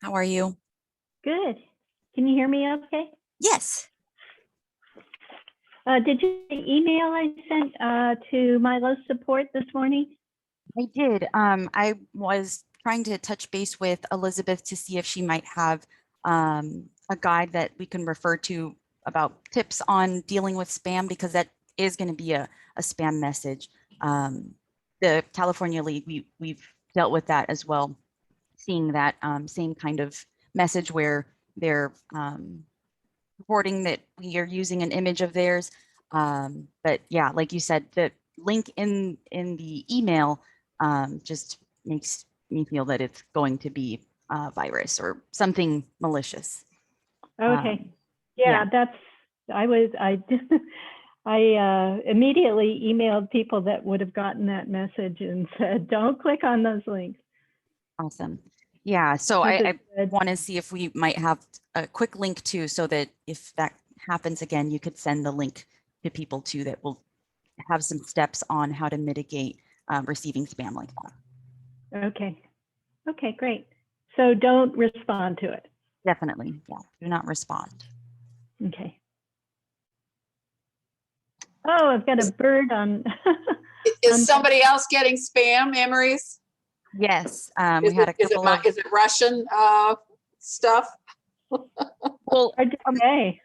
How are you? Good. Can you hear me okay? Yes. Did you get the email I sent to MyLO support this morning? I did. I was trying to touch base with Elizabeth to see if she might have a guide that we can refer to about tips on dealing with spam, because that is going to be a spam message. The California League, we've dealt with that as well, seeing that same kind of message where they're reporting that we are using an image of theirs. But yeah, like you said, the link in the email just makes me feel that it's going to be a virus or something malicious. Okay. Yeah, I immediately emailed people that would have gotten that message and said, don't click on those links. Awesome. Yeah, so I want to see if we might have a quick link too, so that if that happens again, you could send the link to people too that will have some steps on how to mitigate receiving spam like that. Okay. Okay, great. So don't respond to it. Definitely. Yeah, do not respond. Okay. Oh, I've got a bird on. Is somebody else getting spam, Amaris? Yes, we had a couple of. Is it Russian stuff? Well, okay.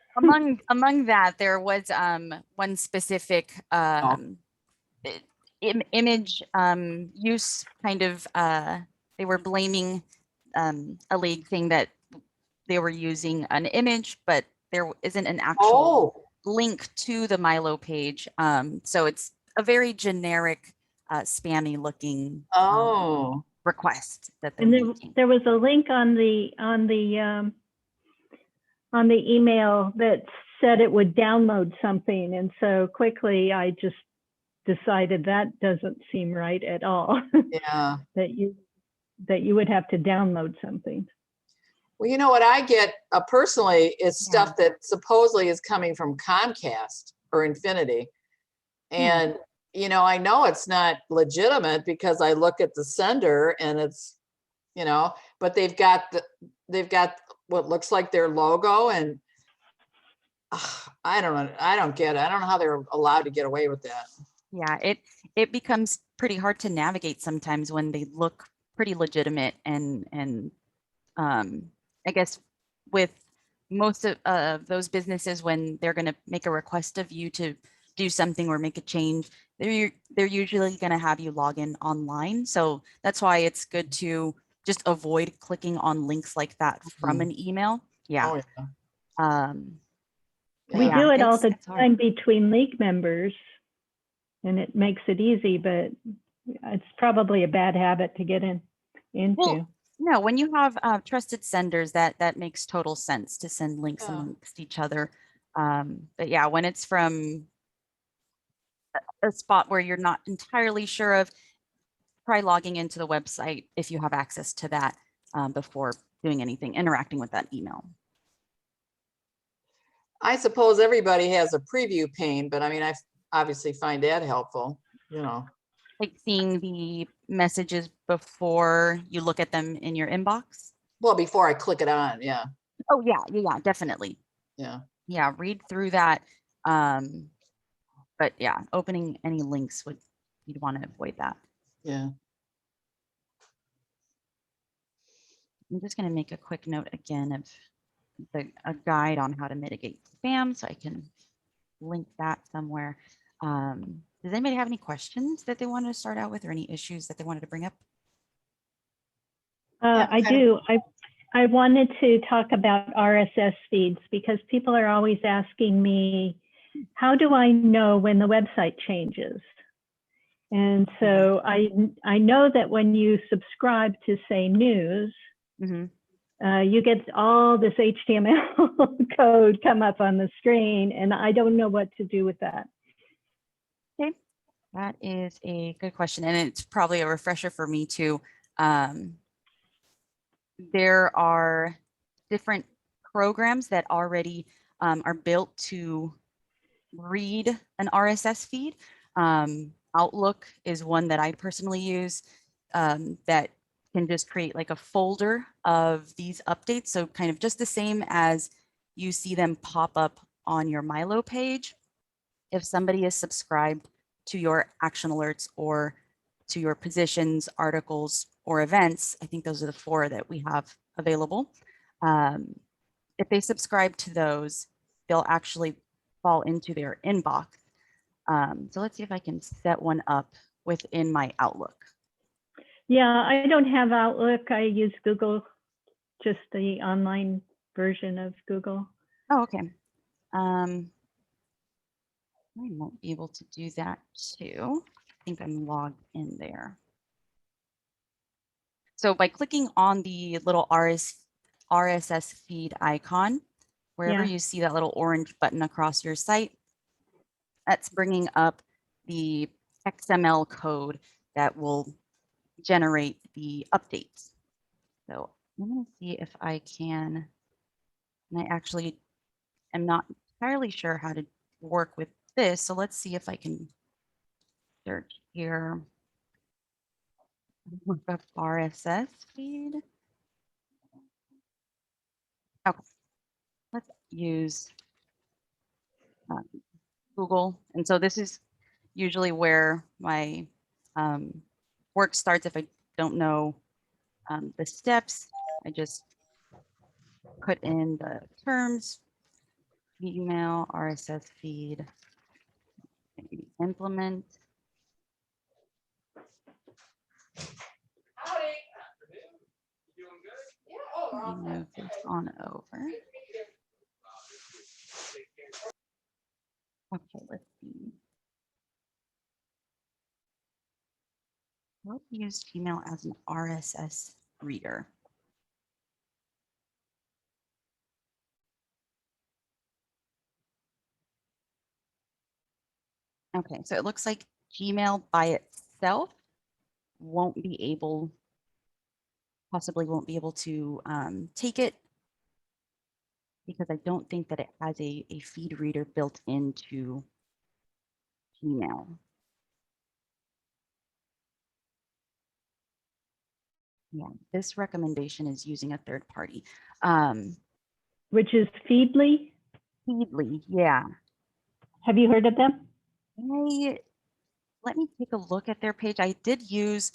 among that, there was one specific image use kind of. They were blaming a league thing that they were using an image, but there isn't an actual link to the MyLO page. So it's a very generic, spammy looking request that they're making. There was a link on the email that said it would download something, and so quickly I just decided that doesn't seem right at all. Yeah. that you would have to download something. Well, you know what I get personally is stuff that supposedly is coming from Comcast or Infinity. And, you know it's not legitimate because I look at the sender and it's, but they've got what looks like their logo, and I don't know. I don't get it. I don't know how they're allowed to get away with that. Yeah, it becomes pretty hard to navigate sometimes when they look pretty legitimate, and I guess with most of those businesses, when they're going to make a request of you to do something or make a change, they're usually going to have you log in online. So that's why it's good to just avoid clicking on links like that from an email. Yeah. We do it all the time between league members, and it makes it easy, but it's probably a bad habit to get into. Well, no, when you have trusted senders, that makes total sense to send links amongst each other. But yeah, when it's from a spot where you're not entirely sure of, try logging into the website if you have access to that before doing anything, interacting with that email. I suppose everybody has a preview pane, but I mean, I obviously find that helpful, Like seeing the messages before you look at them in your inbox? Well, before I click it on, yeah. Oh, yeah, definitely. Yeah. Yeah, read through that. But yeah, opening any links you'd want to avoid that. Yeah. I'm just going to make a quick note again of a guide on how to mitigate spam, so I can link that somewhere. Does anybody have any questions that they wanted to start out with, or any issues that they wanted to bring up? I do. I wanted to talk about RSS feeds, because people are always asking me, how do I know when the website changes? And so I know that when you subscribe to, say, news, you get all this HTML code come up on the screen, and I don't know what to do with that. Okay, that is a good question, and it's probably a refresher for me too. There are different programs that already are built to read an RSS feed. Outlook is one that I personally use that can just create like a folder of these updates. So kind of just the same as you see them pop up on your MyLO page. If somebody is subscribed to your action alerts or to your positions, articles, or events, I think those are the 4 that we have available. If they subscribe to those, they'll actually fall into their inbox. So let's see if I can set one up within my Outlook. Yeah, I don't have Outlook. I use Google, just the online version of Google. Oh, okay. I won't be able to do that too. I think I'm logged in there. So by clicking on the little RSS feed icon, wherever Yeah. you see that little orange button across your site, that's bringing up the XML code that will generate the updates. So I'm going to see if I can, and I actually am not entirely sure how to work with this. So let's see if I can search here. Look up RSS feed. Okay, let's use Google. And so this is usually where my work starts. If I don't know the steps, I just put in the terms, email, RSS feed, implement. Move this on over. Okay, let's see. I'll use Gmail as an RSS reader. Okay, so it looks like Gmail by itself possibly won't be able to take it because I don't think that it has a feed reader built into Gmail. Yeah, this recommendation is using a third party. Which is Feedly. Feedly, yeah. Have you heard of them? Let me take a look at their page. I did use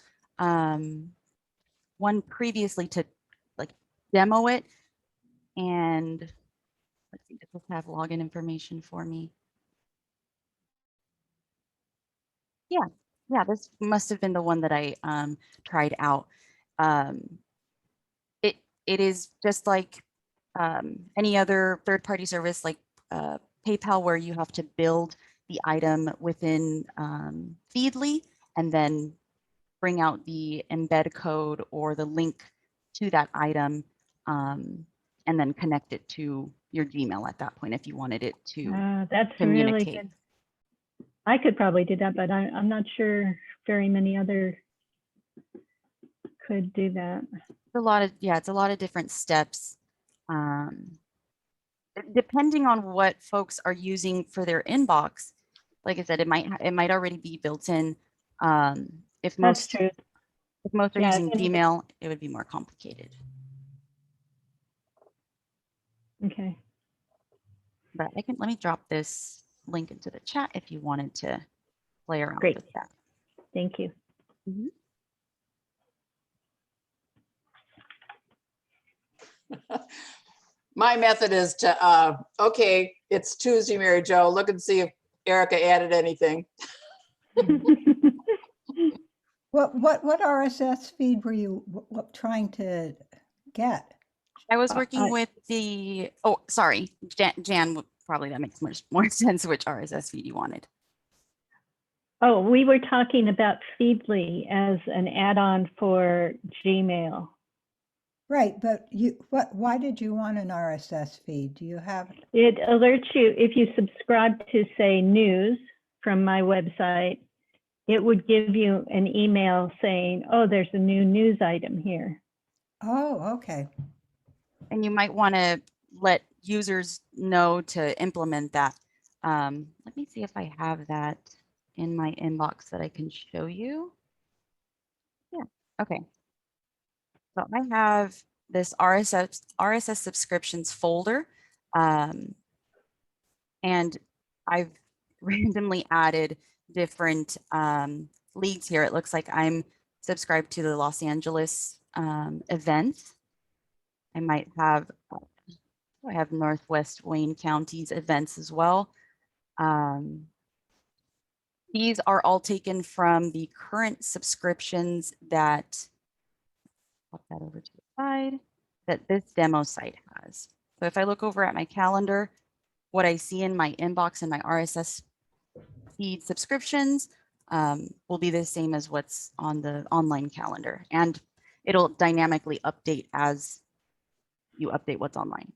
one previously to like demo it, and let's see, does this have login information for me? Yeah, this must have been the one that I tried out. It is just like any other third-party service like PayPal, where you have to build the item within Feedly and then bring out the embed code or the link to that item and then connect it to your Gmail at that point if you wanted it to That's communicate. really good. I could probably do that, but I'm not sure very many other could do that. It's a lot of different steps. Depending on what folks are using for their inbox, like I said, it might already be built in. If That's most true. are Yeah, using Gmail, it would be more complicated. Okay. But let me drop this link into the chat if you wanted to play around Great. with that. Thank you. Mm-hmm. My method is to, okay, it's Tuesday, Mary Jo. Look and see if Erica added anything. What RSS feed were you trying to get? I was working with the, oh, sorry, Jan, probably that makes more sense which RSS feed you wanted. Oh, we were talking about Feedly as an add-on for Gmail. Right, but why did you want an RSS feed? Do you have? It alerts you if you subscribe to, say, news from my website, it would give you an email saying, oh, there's a new news item here. Oh, okay. And you might want to let users know to implement that. Let me see if I have that in my inbox that I can show you. Yeah, okay. So I have this RSS subscriptions folder, and I've randomly added different leagues here. It looks like I'm subscribed to the Los Angeles events. I might have, I have Northwest Wayne County's events as well. These are all taken from the current subscriptions that, pop that over to the side, that this demo site has. So if I look over at my calendar, what I see in my inbox and my RSS feed subscriptions will be the same as what's on the online calendar. And it'll dynamically update as you update what's online.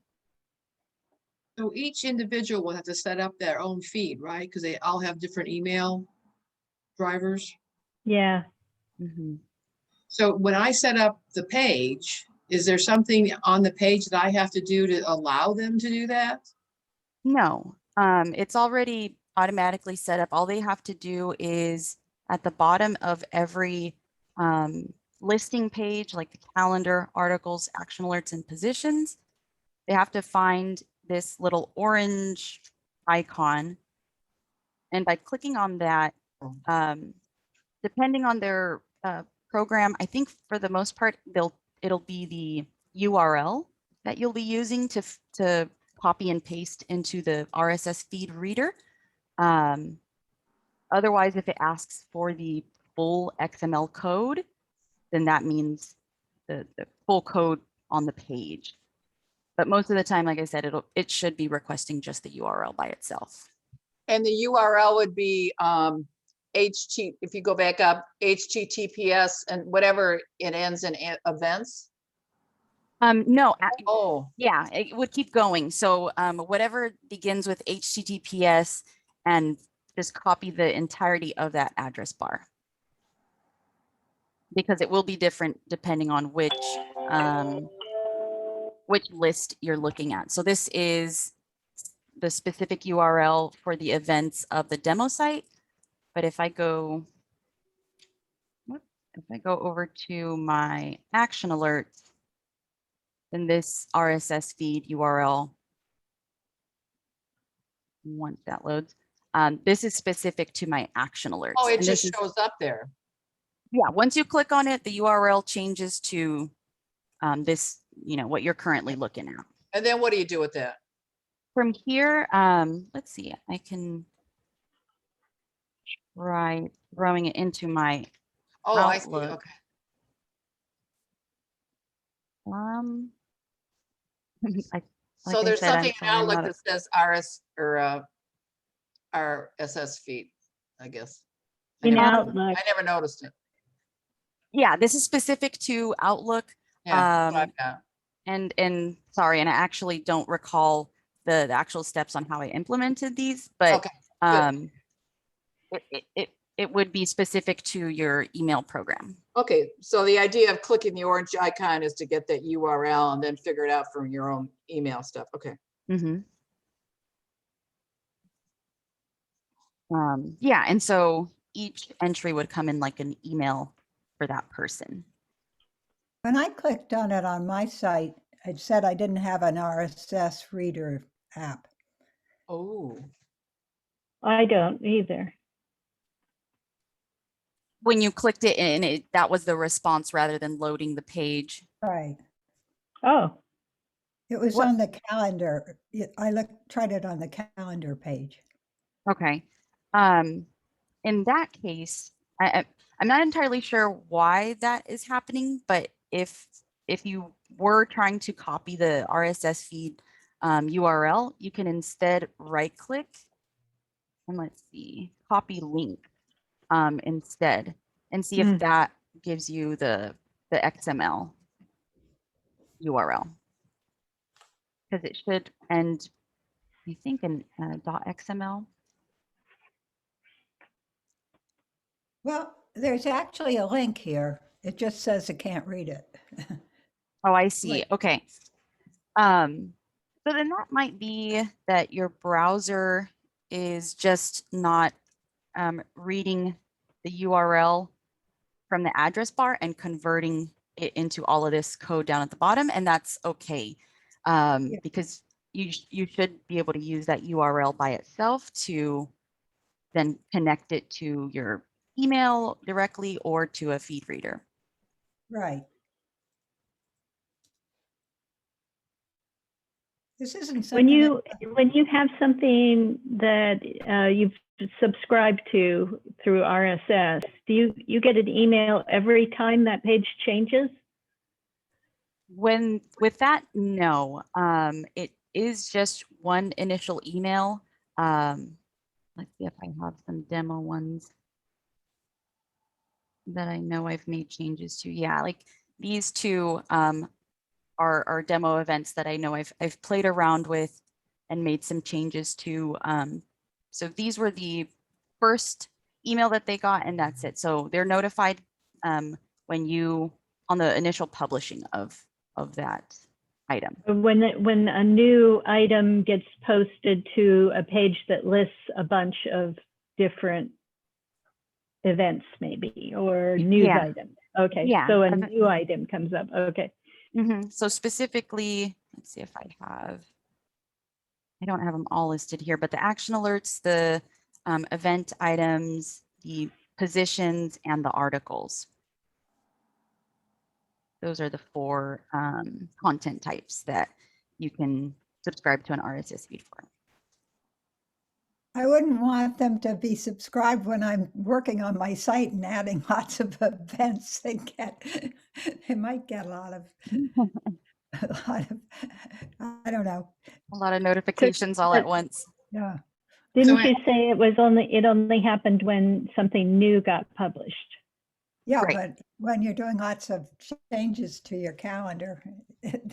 So each individual will have to set up their own feed, right? Because they all have different email drivers. Yeah. Mhm. So when I set up the page, is there something on the page that I have to do to allow them to do that? No, it's already automatically set up. All they have to do is at the bottom of every listing page, like the calendar, articles, action alerts, and positions, they have to find this little orange icon. And by clicking on that, depending on their program, I think for the most part, it'll be the URL that you'll be using to copy and paste into the RSS feed reader. Otherwise, if it asks for the full XML code, then that means the full code on the page. But most of the time, like I said, it should be requesting just the URL by itself. And the URL would be if you go back up, HTTPS and whatever it ends in events. No, Oh, yeah, it would keep going. So whatever begins with HTTPS and just copy the entirety of that address bar. Because it will be different depending on which list you're looking at. So this is the specific URL for the events of the demo site. But if I go over to my action alerts, then this RSS feed URL, once that loads, this is specific to my action alerts. oh, it And just this is, shows up there. yeah, once you click on it, the URL changes to this, what you're currently looking at. And then what do you do with that? From here, let's see, I can try throwing it into my Oh, I see. Outlook. Okay. So there's something in Outlook that says RS or RSS feed, I guess. In Outlook. I never noticed it. Yeah, this is specific to Outlook. Yeah, that's what I've got. And sorry, and I actually don't recall the actual steps on how I implemented these, but Okay, it would be specific to your email program. Okay, so the idea of clicking the orange icon is to get that URL and then figure it out from your own email stuff. Okay. Mm-hmm. Yeah, and so each entry would come in like an email for that person. When I clicked on it on my site, it said I didn't have an RSS reader app. Oh, I don't either. When you clicked it in, that was the response rather than loading the page. Right. Oh, It was What- on the calendar. Tried it on the calendar page. Okay. In that case, I'm not entirely sure why that is happening, but if you were trying to copy the RSS feed URL, you can instead right click and let's see, copy link instead and see if that gives you the XML URL. Because it should end, I think, in .xml. Well, there's actually a link here. It just says it can't read it. Oh, I see. Wait. Okay. So then that might be that your browser is just not reading the URL from the address bar and converting it into all of this code down at the bottom, and that's okay. Yeah. Because you should be able to use that URL by itself to then connect it to your email directly or to a feed reader. Right. This isn't When something. you have something that you've subscribed to through RSS, do you get an email every time that page changes? With that, no. It is just one initial email. Let's see if I have some demo ones that I know I've made changes to. Yeah, like these two are demo events that I know I've played around with and made some changes to. So these were the first email that they got, and that's it. So they're notified when you on the initial publishing of that item. When a new item gets posted to a page that lists a bunch of different events, maybe, or news Yeah. items. Okay, Yeah. so a new item comes up. Okay. So specifically, let's see if I don't have them all listed here, but the action alerts, the event items, the positions, and the articles. Those are the 4 content types that you can subscribe to an RSS feed for. I wouldn't want them to be subscribed when I'm working on my site and adding lots of events. They might get a lot of, I don't know. A lot of notifications all at once. Yeah. Didn't So you say it only happened when something new got published? Yeah, Right. but when you're doing lots of changes to your calendar,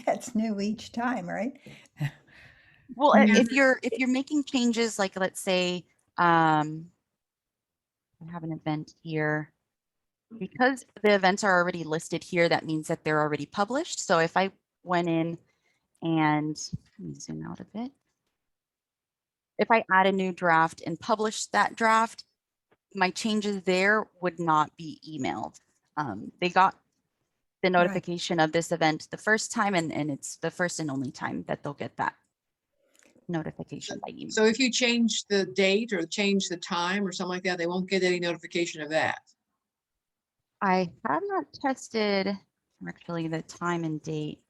that's new each time, right? Well, Yeah. if you're making changes, like let's say I have an event here, because the events are already listed here, that means that they're already published. So if I went in and let me zoom out a bit. If I add a new draft and publish that draft, my changes there would not be emailed. They got the notification of this event the first time, and it's the first and only time that they'll get that notification by email. So if you change the date or change the time or something like that, they won't get any notification of that. I have not tested actually the time and date.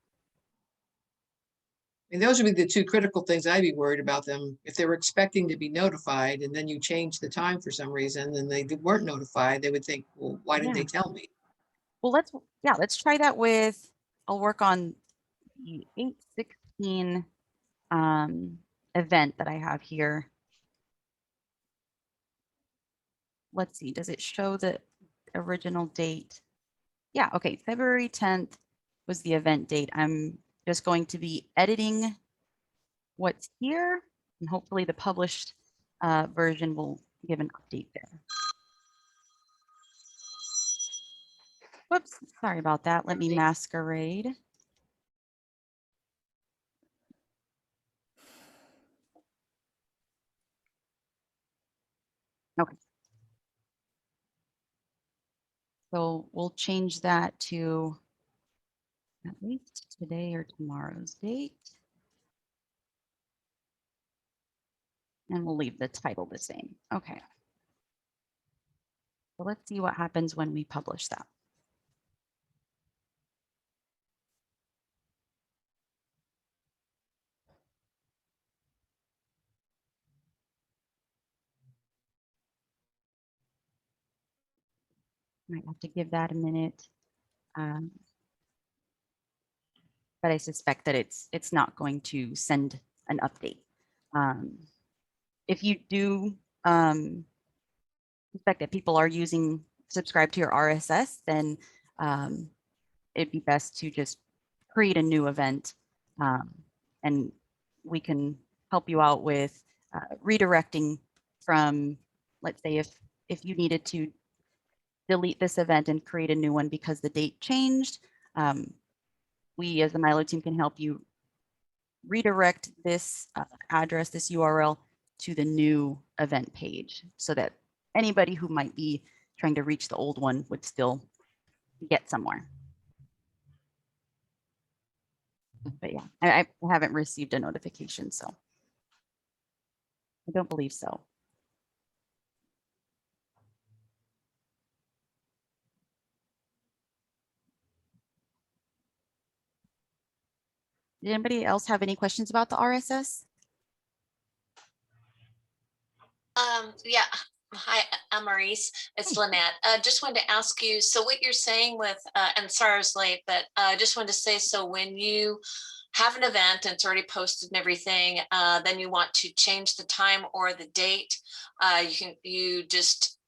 And those would be the 2 critical things I'd be worried about them. If they were expecting to be notified and then you change the time for some reason and they weren't notified, they would think, well, why didn't they tell me? Well, let's try that with, I'll work on the 8/16 event that I have here. Let's see, does it show the original date? Yeah, okay, February 10th was the event date. I'm just going to be editing what's here, and hopefully the published version will give an update there. Whoops, sorry about that. Let me masquerade. Okay. So we'll change that to at least today or tomorrow's date. And we'll leave the title the same. Okay. So let's see what happens when we publish that. Might have to give that a minute. But I suspect that it's not going to send an update. If you do suspect that people are subscribe to your RSS, then it'd be best to just create a new event, and we can help you out with redirecting from, let's say, if you needed to delete this event and create a new one because the date changed, we as the MyLO team can help you redirect this address, this URL, to the new event page so that anybody who might be trying to reach the old one would still get somewhere. But yeah, I haven't received a notification, so I don't believe so. Did anybody else have any questions about the RSS? Yeah. Hi, Amaris. It's Lynette. Just wanted to ask you, so what you're saying with, and sorry I was late, but I just wanted to say, so when you have an event and it's already posted and everything, then you want to change the time or the date, you just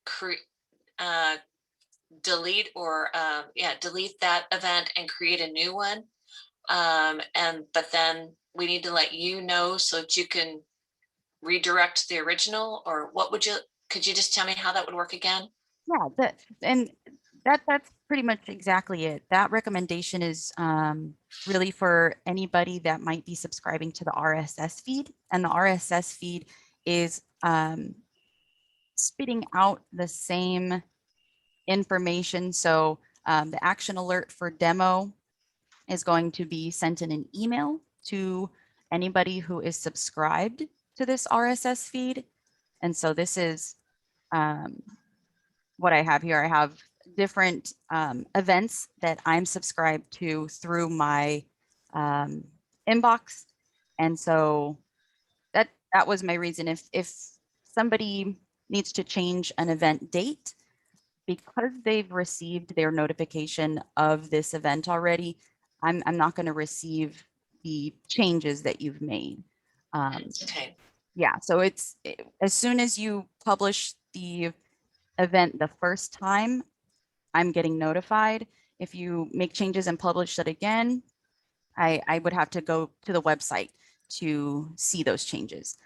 delete or delete that event and create a new one. But then we need to let you know so that you can redirect the original, or could you just tell me how that would work again? Yeah, that's pretty much exactly it. That recommendation is really for anybody that might be subscribing to the RSS feed, and the RSS feed is spitting out the same information. So the action alert for demo is going to be sent in an email to anybody who is subscribed to this RSS feed. And so this is what I have here. I have different events that I'm subscribed to through my inbox. And so that was my reason. If somebody needs to change an event date, because they've received their notification of this event already, I'm not going to receive the changes that you've made. Okay. Yeah, so as soon as you publish the event the first time, I'm getting notified. If you make changes and publish it again, I would have to go to the website to see those changes.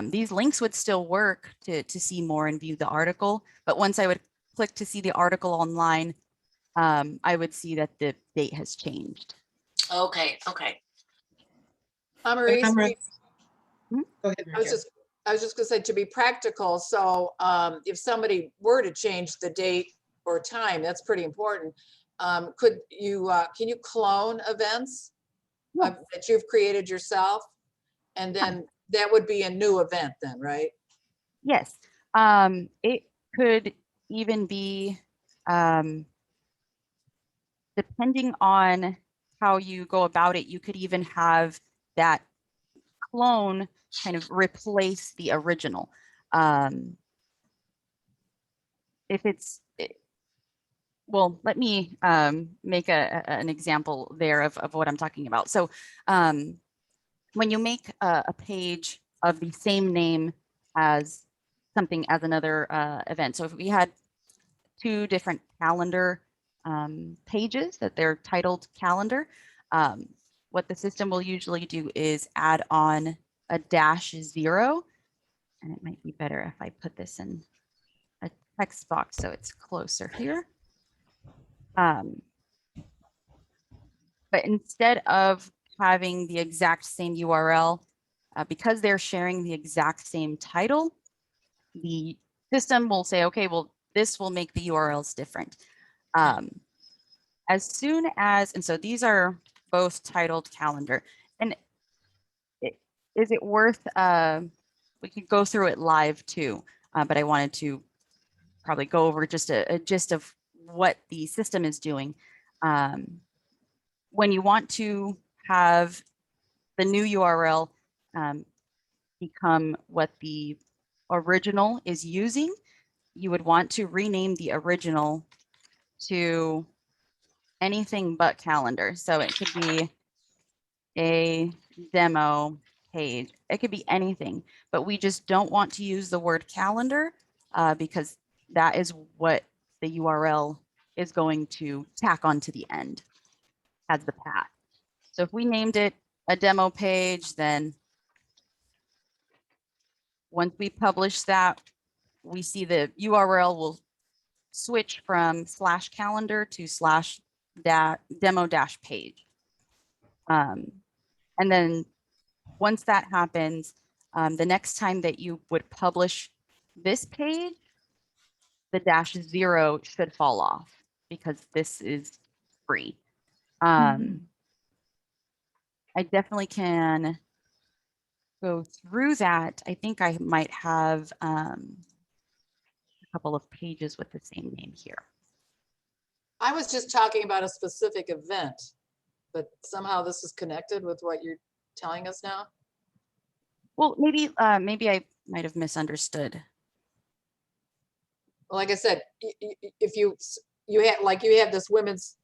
These links would still work to see more and view the article, but once I would click to see the article online, I would see that the date has changed. Okay. Okay. Amaris, Amaris. Hmm? Go ahead, I was Mary Jo. just gonna say, to be practical, so if somebody were to change the date or time, that's pretty important. Could you, can you clone events Yeah. that you've created yourself? And then that would be a new event then, right? Yes, it could even be, depending on how you go about it, you could even have that clone kind of replace the original. If it's, well, let me make an example there of what I'm talking about. So when you make a page of the same name as something as another event. So if we had two different calendar pages that they're titled calendar, what the system will usually do is add on a -0. And it might be better if I put this in a text box so it's closer here. But instead of having the exact same URL, because they're sharing the exact same title, the system will say, okay, well, this will make the URLs different. As soon as, and so these are both titled calendar. And is it worth, we could go through it live too, but I wanted to probably go over just a gist of what the system is doing. When you want to have the new URL become what the original is using, you would want to rename the original to anything but calendar. So it could be a demo page. It could be anything, but we just don't want to use the word calendar because that is what the URL is going to tack onto the end as the path. So if we named it a demo page, then once we publish that, we see the URL will switch from /calendar to /demo-page. And then once that happens, the next time that you would publish this page, the -0 should fall off because this is free. And I definitely can go through that. I think I might have a couple of pages with the same name here. I was just talking about a specific event, but somehow this is connected with what you're telling us now. Well, maybe I might have misunderstood. Well, like I said, if you have this women's,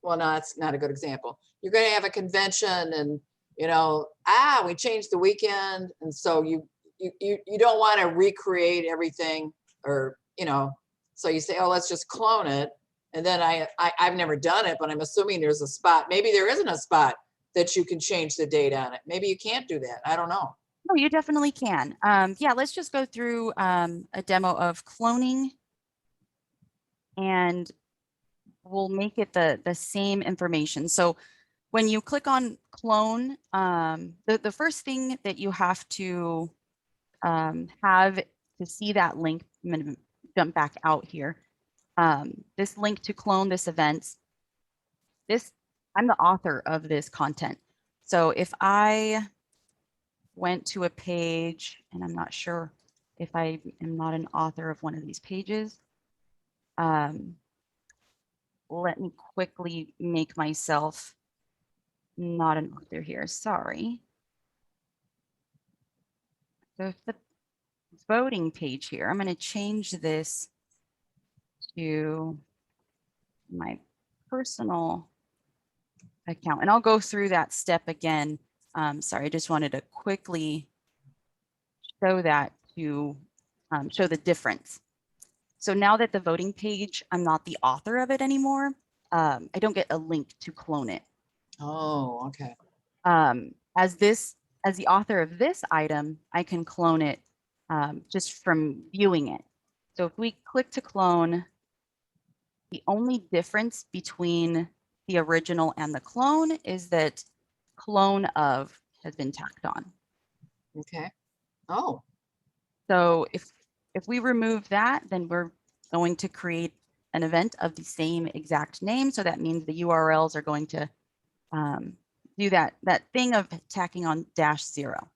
well, no, it's not a good example. You're going to have a convention, and we changed the weekend, and so you don't want to recreate everything, or so you say, oh, let's just clone it. And then I've never done it, but I'm assuming there's a spot. Maybe there isn't a spot that you can change the date on it. Maybe you can't do that. I don't know. No, you definitely can. Yeah, let's just go through a demo of cloning, and we'll make it the same information. So when you click on clone, the first thing that you have to have to see that link, I'm going to jump back out here. This link to clone this event, I'm the author of this content. So if I went to a page, and I'm not sure if I am not an author of one of these pages, let me quickly make myself not an author here. Sorry. So if the voting page here, I'm going to change this to my personal account, and I'll go through that step again. Sorry, I just wanted to quickly show that to show the difference. So now that the voting page, I'm not the author of it anymore. I don't get a link to clone it. Oh, okay. As the author of this item, I can clone it just from viewing it. So if we click to clone, the only difference between the original and the clone is that clone of has been tacked on. Okay. Oh. So if we remove that, then we're going to create an event of the same exact name. So that means the URLs are going to do that thing of tacking on -0.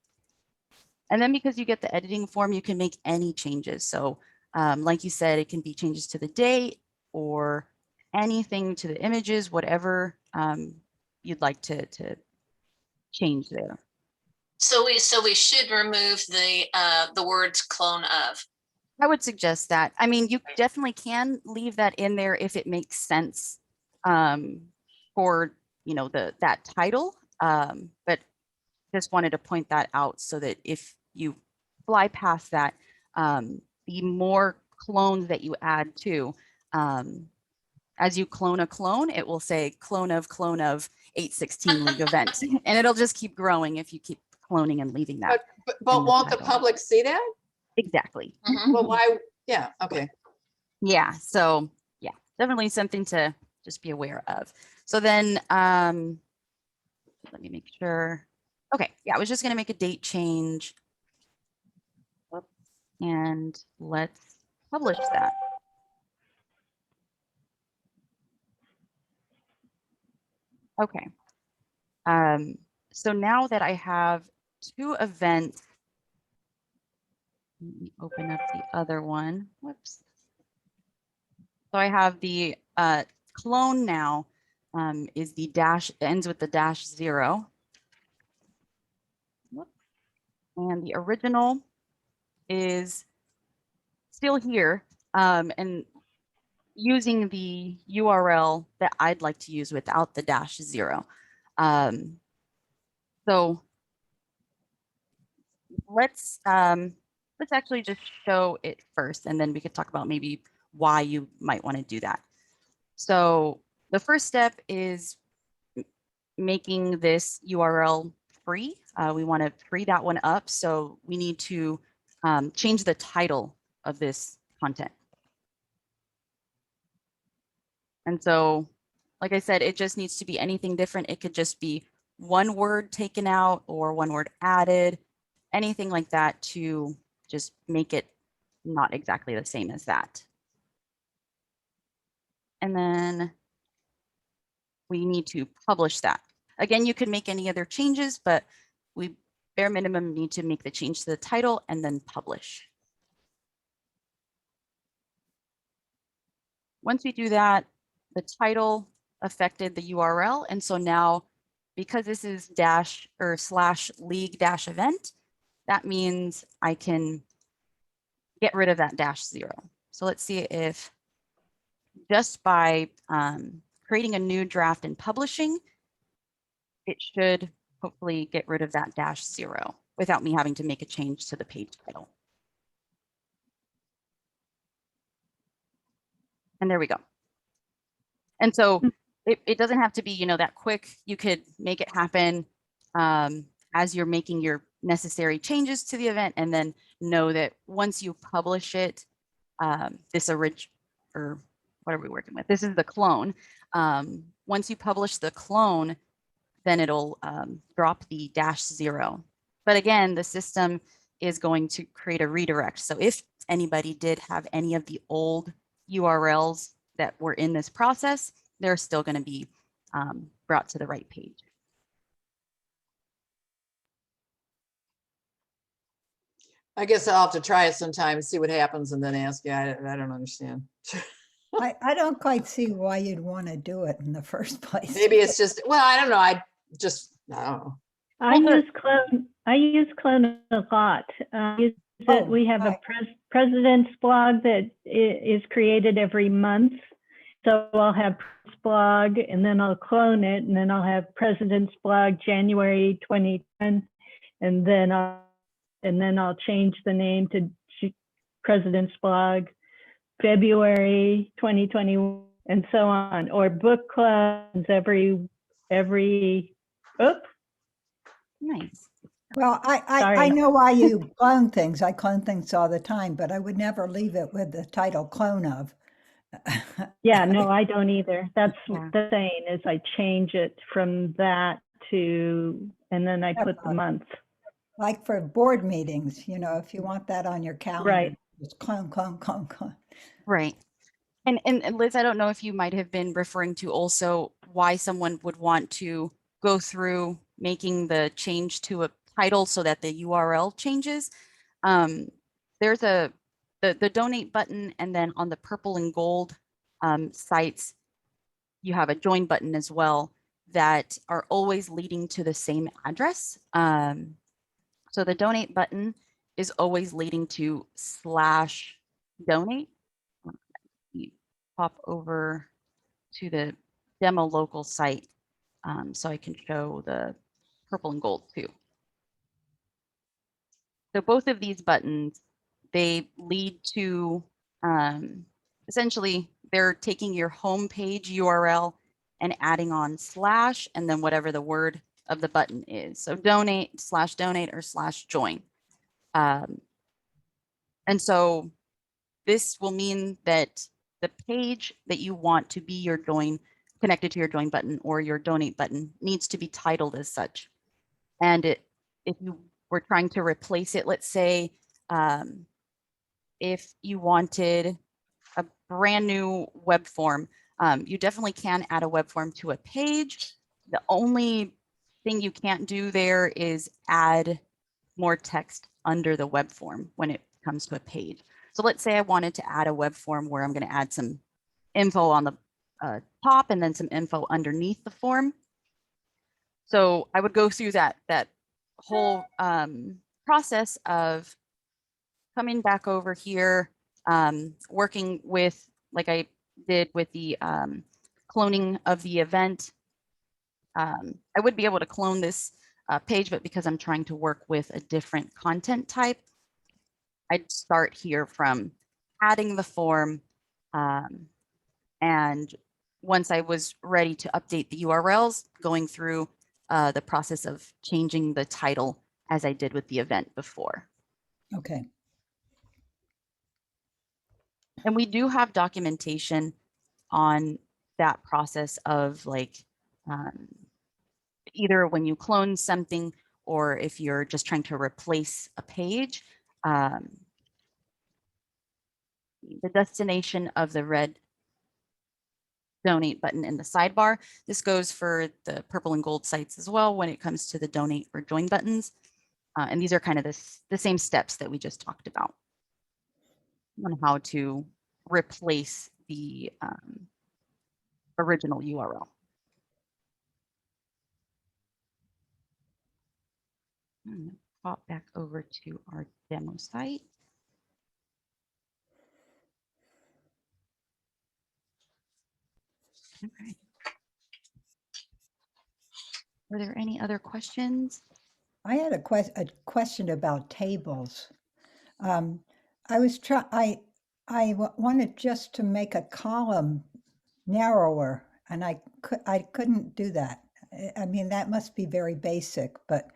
And then because you get the editing form, you can make any changes. So like you said, it can be changes to the date or anything to the images, whatever you'd like to change there. So we should remove the words clone of. I would suggest that. I mean, you definitely can leave that in there if it makes sense for that title, but just wanted to point that out so that if you fly past that, the more clones that you add to, as you clone a clone, it will say clone of 816 league event, and it'll just keep growing if you keep cloning and leaving that. But won't the public see that? Exactly. Well, why? Yeah. Okay. Yeah. So yeah, definitely something to just be aware of. So then let me make sure. Okay. Yeah, I was just going to make a date change. And let's publish that. Okay. So now that I have 2 events, let me open up the other one. Whoops. So I have the clone now is the dash, ends with the -0. And the original is still here and using the URL that I'd like to use without the -0. So let's actually just show it first, and then we could talk about maybe why you might want to do that. So the first step is making this URL free. We want to free that one up. So we need to change the title of this content. And so, like I said, it just needs to be anything different. It could just be one word taken out or one word added, anything like that to just make it not exactly the same as that. And then we need to publish that. Again, you could make any other changes, but we bare minimum need to make the change to the title and then publish. Once we do that, the title affected the URL. And so now, because this is /league-event, that means I can get rid of that -0. So let's see if just by creating a new draft and publishing, it should hopefully get rid of that -0 without me having to make a change to the page title. And there we go. And so it doesn't have to be, that quick. You could make it happen as you're making your necessary changes to the event, and then know that once you publish it, this or what are we working with? This is the clone. Once you publish the clone, then it'll drop the -0. But again, the system is going to create a redirect. So if anybody did have any of the old URLs that were in this process, they're still going to be brought to the right page. I guess I'll have to try it sometime and see what happens and then ask you. I don't understand. I don't quite see why you'd want to do it in the first place. Maybe it's just, well, I don't know. I don't know. I use Clone a lot. We have a president's blog that is created every month. So I'll have Press blog, and then I'll clone it, and then I'll have President's blog January 2010, and then I'll change the name to President's blog February 2020, and so on. Or book clubs every. Nice. Well, I know why you clone things. I clone things all the time, but I would never leave it with the title clone of. Yeah, no, I don't either. That's Yeah. the saying is I change it from that to, and then I put the month. Like for board meetings, if you want that on your calendar, Right. just clone. Right. And Liz, I don't know if you might have been referring to also why someone would want to go through making the change to a title so that the URL changes. There's the donate button, and then on the purple and gold sites, you have a join button as well that are always leading to the same address. So the donate button is always leading to /donate. You pop over to the demo local site so I can show the purple and gold too. So both of these buttons, they lead to essentially they're taking your home page URL and adding on / and then whatever the word of the button is. So donate, /donate, or /join. And so this will mean that the page that you want to be your join, connected to your join button or your donate button, needs to be titled as such. And if you were trying to replace it, let's say if you wanted a brand new web form, you definitely can add a web form to a page. The only thing you can't do there is add more text under the web form when it comes to a page. So let's say I wanted to add a web form where I'm going to add some info on the top and then some info underneath the form. So I would go through that whole process of coming back over here, working with, like I did with the cloning of the event. I would be able to clone this page, but because I'm trying to work with a different content type, I'd start here from adding the form. And once I was ready to update the URLs, going through the process of changing the title as I did with the event before. Okay. And we do have documentation on that process of like either when you clone something or if you're just trying to replace a page. The destination of the red donate button in the sidebar. This goes for the purple and gold sites as well when it comes to the donate or join buttons. And these are kind of the same steps that we just talked about on how to replace the original URL. I'm gonna pop back over to our demo site. Okay. Were there any other questions? I had a question about tables. I was wanted just to make a column narrower, and I couldn't do that. I mean, that must be very basic, but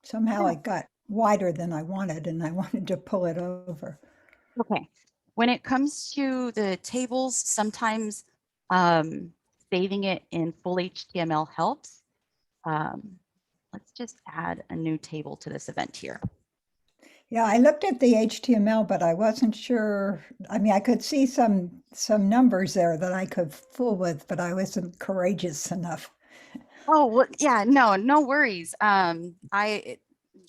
somehow Yeah. it got wider than I wanted, and I wanted to pull it over. Okay. When it comes to the tables, sometimes saving it in full HTML helps. Let's just add a new table to this event here. Yeah, I looked at the HTML, but I wasn't sure. I mean, I could see some numbers there that I could fool with, but I wasn't courageous enough. Oh, well, yeah, no worries. Diving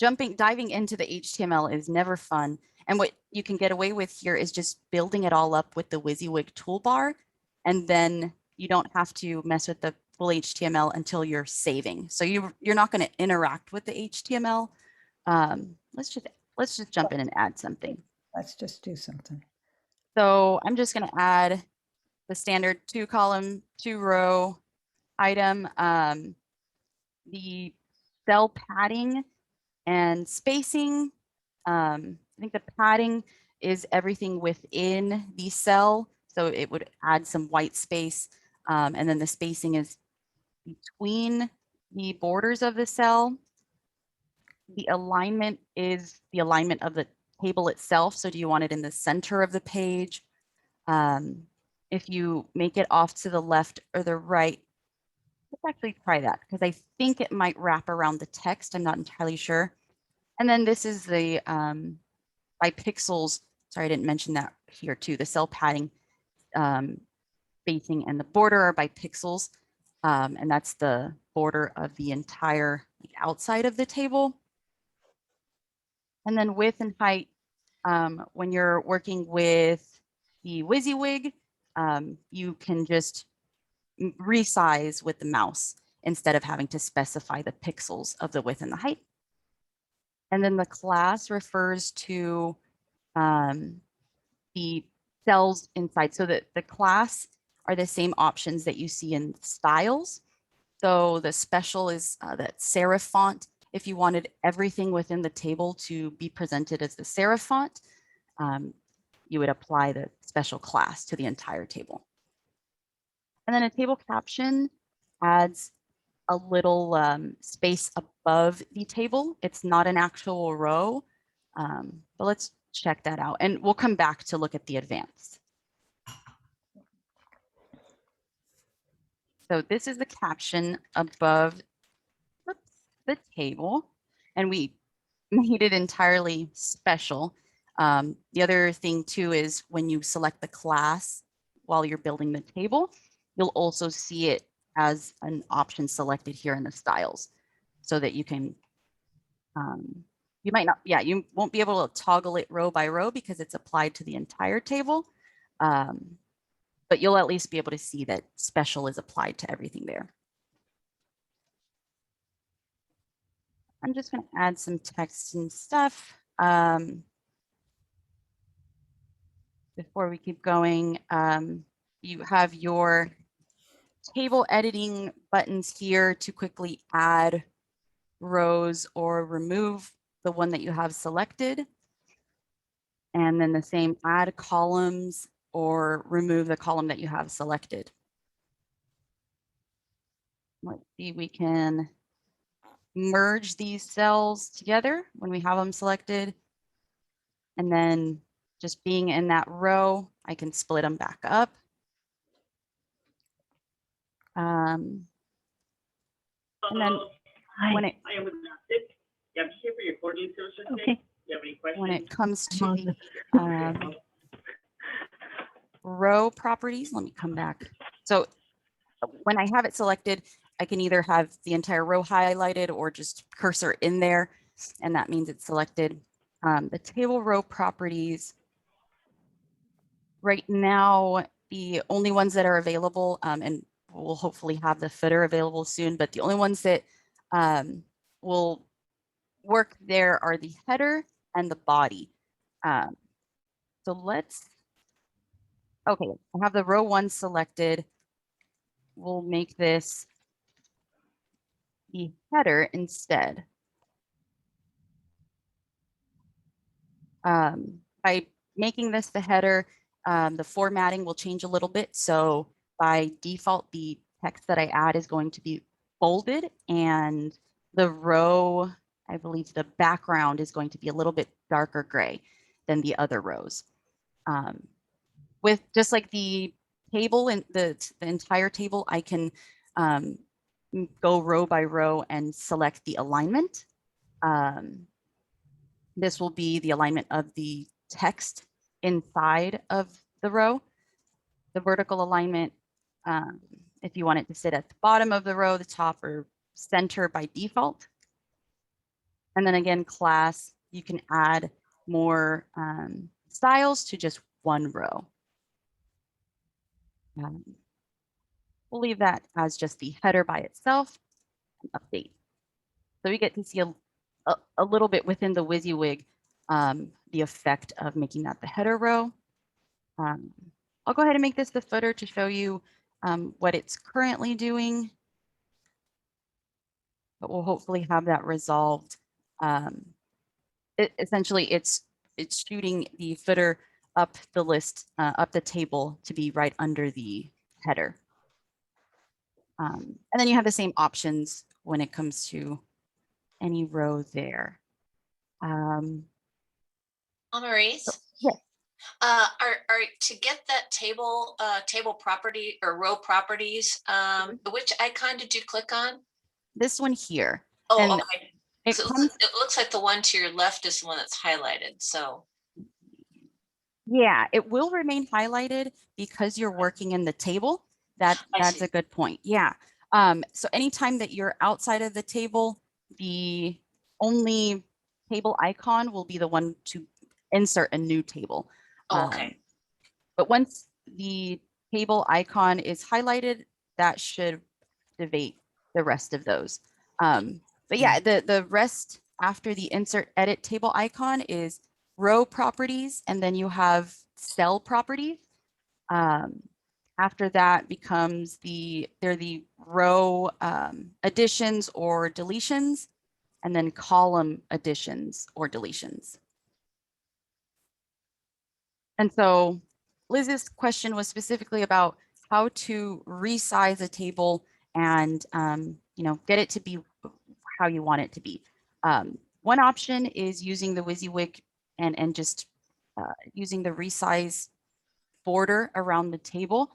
into the HTML is never fun. And what you can get away with here is just building it all up with the WYSIWYG toolbar. And then you don't have to mess with the full HTML until you're saving. So you're not going to interact with the HTML. Let's just jump in and add something. Let's just do something. So I'm just going to add the standard 2-column, 2-row item. The cell padding and spacing. I think the padding is everything within the cell. So it would add some white space. And then the spacing is between the borders of the cell. The alignment is the alignment of the table itself. So do you want it in the center of the page? If you make it off to the left or the right, let's actually try that because I think it might wrap around the text. I'm not entirely sure. And then this is the by pixels. Sorry, I didn't mention that here too. The cell padding spacing and the border are by pixels. And that's the border of the entire outside of the table. And then width and height, when you're working with the WYSIWYG, you can just resize with the mouse instead of having to specify the pixels of the width and the height. And then the class refers to the cells inside. So that the class are the same options that you see in styles. So the special is that serif font. If you wanted everything within the table to be presented as the serif font, you would apply the special class to the entire table. And then a table caption adds a little space above the table. It's not an actual row, but let's check that out. And we'll come back to look at the advanced. So this is the caption above the table, and we made it entirely special. The other thing too is when you select the class while you're building the table, you'll also see it as an option selected here in the styles so that you can, you might not, yeah, you won't be able to toggle it row by row because it's applied to the entire table. But you'll at least be able to see that special is applied to everything there. I'm just going to add some text and stuff. Before we keep going, you have your table editing buttons here to quickly add rows or remove the one that you have selected. And then the same, add columns or remove the column that you have selected. Let's see, we can merge these cells together when we have them selected. And then just being in that row, I can split them back up. And then when it, Okay. when it comes to the row properties, let me come back. So when I have it selected, I can either have the entire row highlighted or just cursor in there, and that means it's selected. The table row properties, right now, the only ones that are available, and we'll hopefully have the footer available soon, but the only ones that will work there are the header and the body. So let's, okay, I have the row 1 selected. We'll make this the header instead. By making this the header, the formatting will change a little bit. So by default, the text that I add is going to be bolded, and the row, I believe the background is going to be a little bit darker gray than the other rows. With just like the table and the entire table, I can go row by row and select the alignment. This will be the alignment of the text inside of the row. The vertical alignment, if you want it to sit at the bottom of the row, the top, or center by default. And then again, class, you can add more styles to just one row. We'll leave that as just the header by itself and update. So we get to see a little bit within the WYSIWYG, the effect of making that the header row. I'll go ahead and make this the footer to show you what it's currently doing. But we'll hopefully have that resolved. Essentially, it's shooting the footer up the list, up the table to be right under the header. And then you have the same options when it comes to any row there. Amaris, Yes. To get that table property or row properties, which icon did you click on? This one here. Oh, And okay. it So comes, it looks like the one to your left is the one that's highlighted. So yeah, it will remain highlighted because you're working in the table. That's see. a good point. Yeah. So anytime that you're outside of the table, the only table icon will be the one to insert a new table. Oh, okay. But once the table icon is highlighted, that should activate the rest of those. But yeah, the rest after the insert edit table icon is row properties, and then you have cell properties. After that becomes they're the row additions or deletions, and then column additions or deletions. And so Liz's question was specifically about how to resize a table and get it to be how you want it to be. One option is using the WYSIWYG and just using the resize border around the table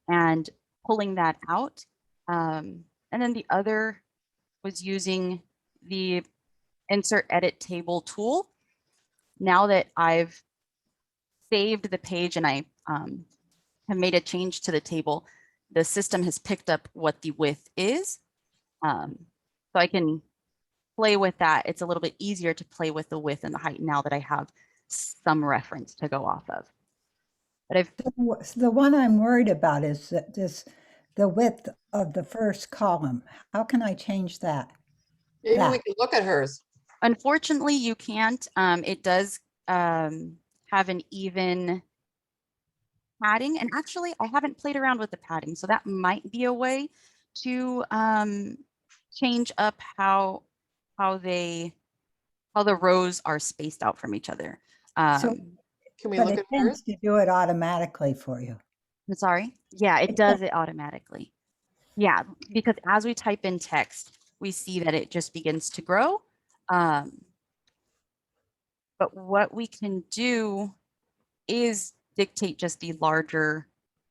and pulling that out. And then the other was using the insert edit table tool. Now that I've saved the page and I have made a change to the table, the system has picked up what the width is. So I can play with that. It's a little bit easier to play with the width and the height now that I have some reference to go off of. But The one I'm worried about is that the width of the first column. How can I change that? Maybe we That. can look at hers. unfortunately, you can't. It does have an even padding, and actually I haven't played around with the padding, so that might be a way to change up how the rows are spaced out from each other. So, Can we but look it at tends hers? to do it automatically for you. I'm sorry. Yeah, it does it automatically. Yeah, because as we type in text, we see that it just begins to grow. But what we can do is dictate just the larger,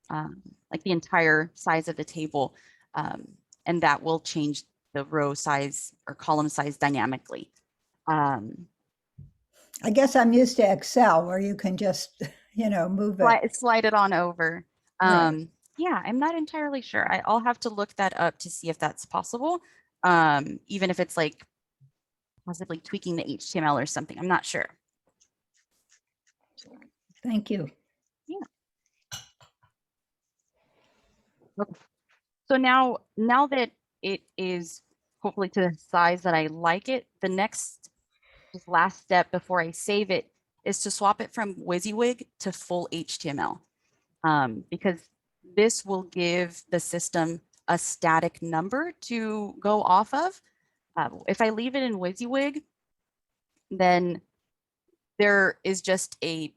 like the entire size of the table, and that will change the row size or column size dynamically. I guess I'm used to Excel where you can just you know, move it. Slide it on over. Right. Yeah, I'm not entirely sure. I'll have to look that up to see if that's possible. Even if it's like possibly tweaking the HTML or something. I'm not sure. Thank you. Okay. So now that it is hopefully to the size that I like it, the next just last step before I save it is to swap it from WYSIWYG to full HTML, because this will give the system a static number to go off of. If I leave it in WYSIWYG, then there is just a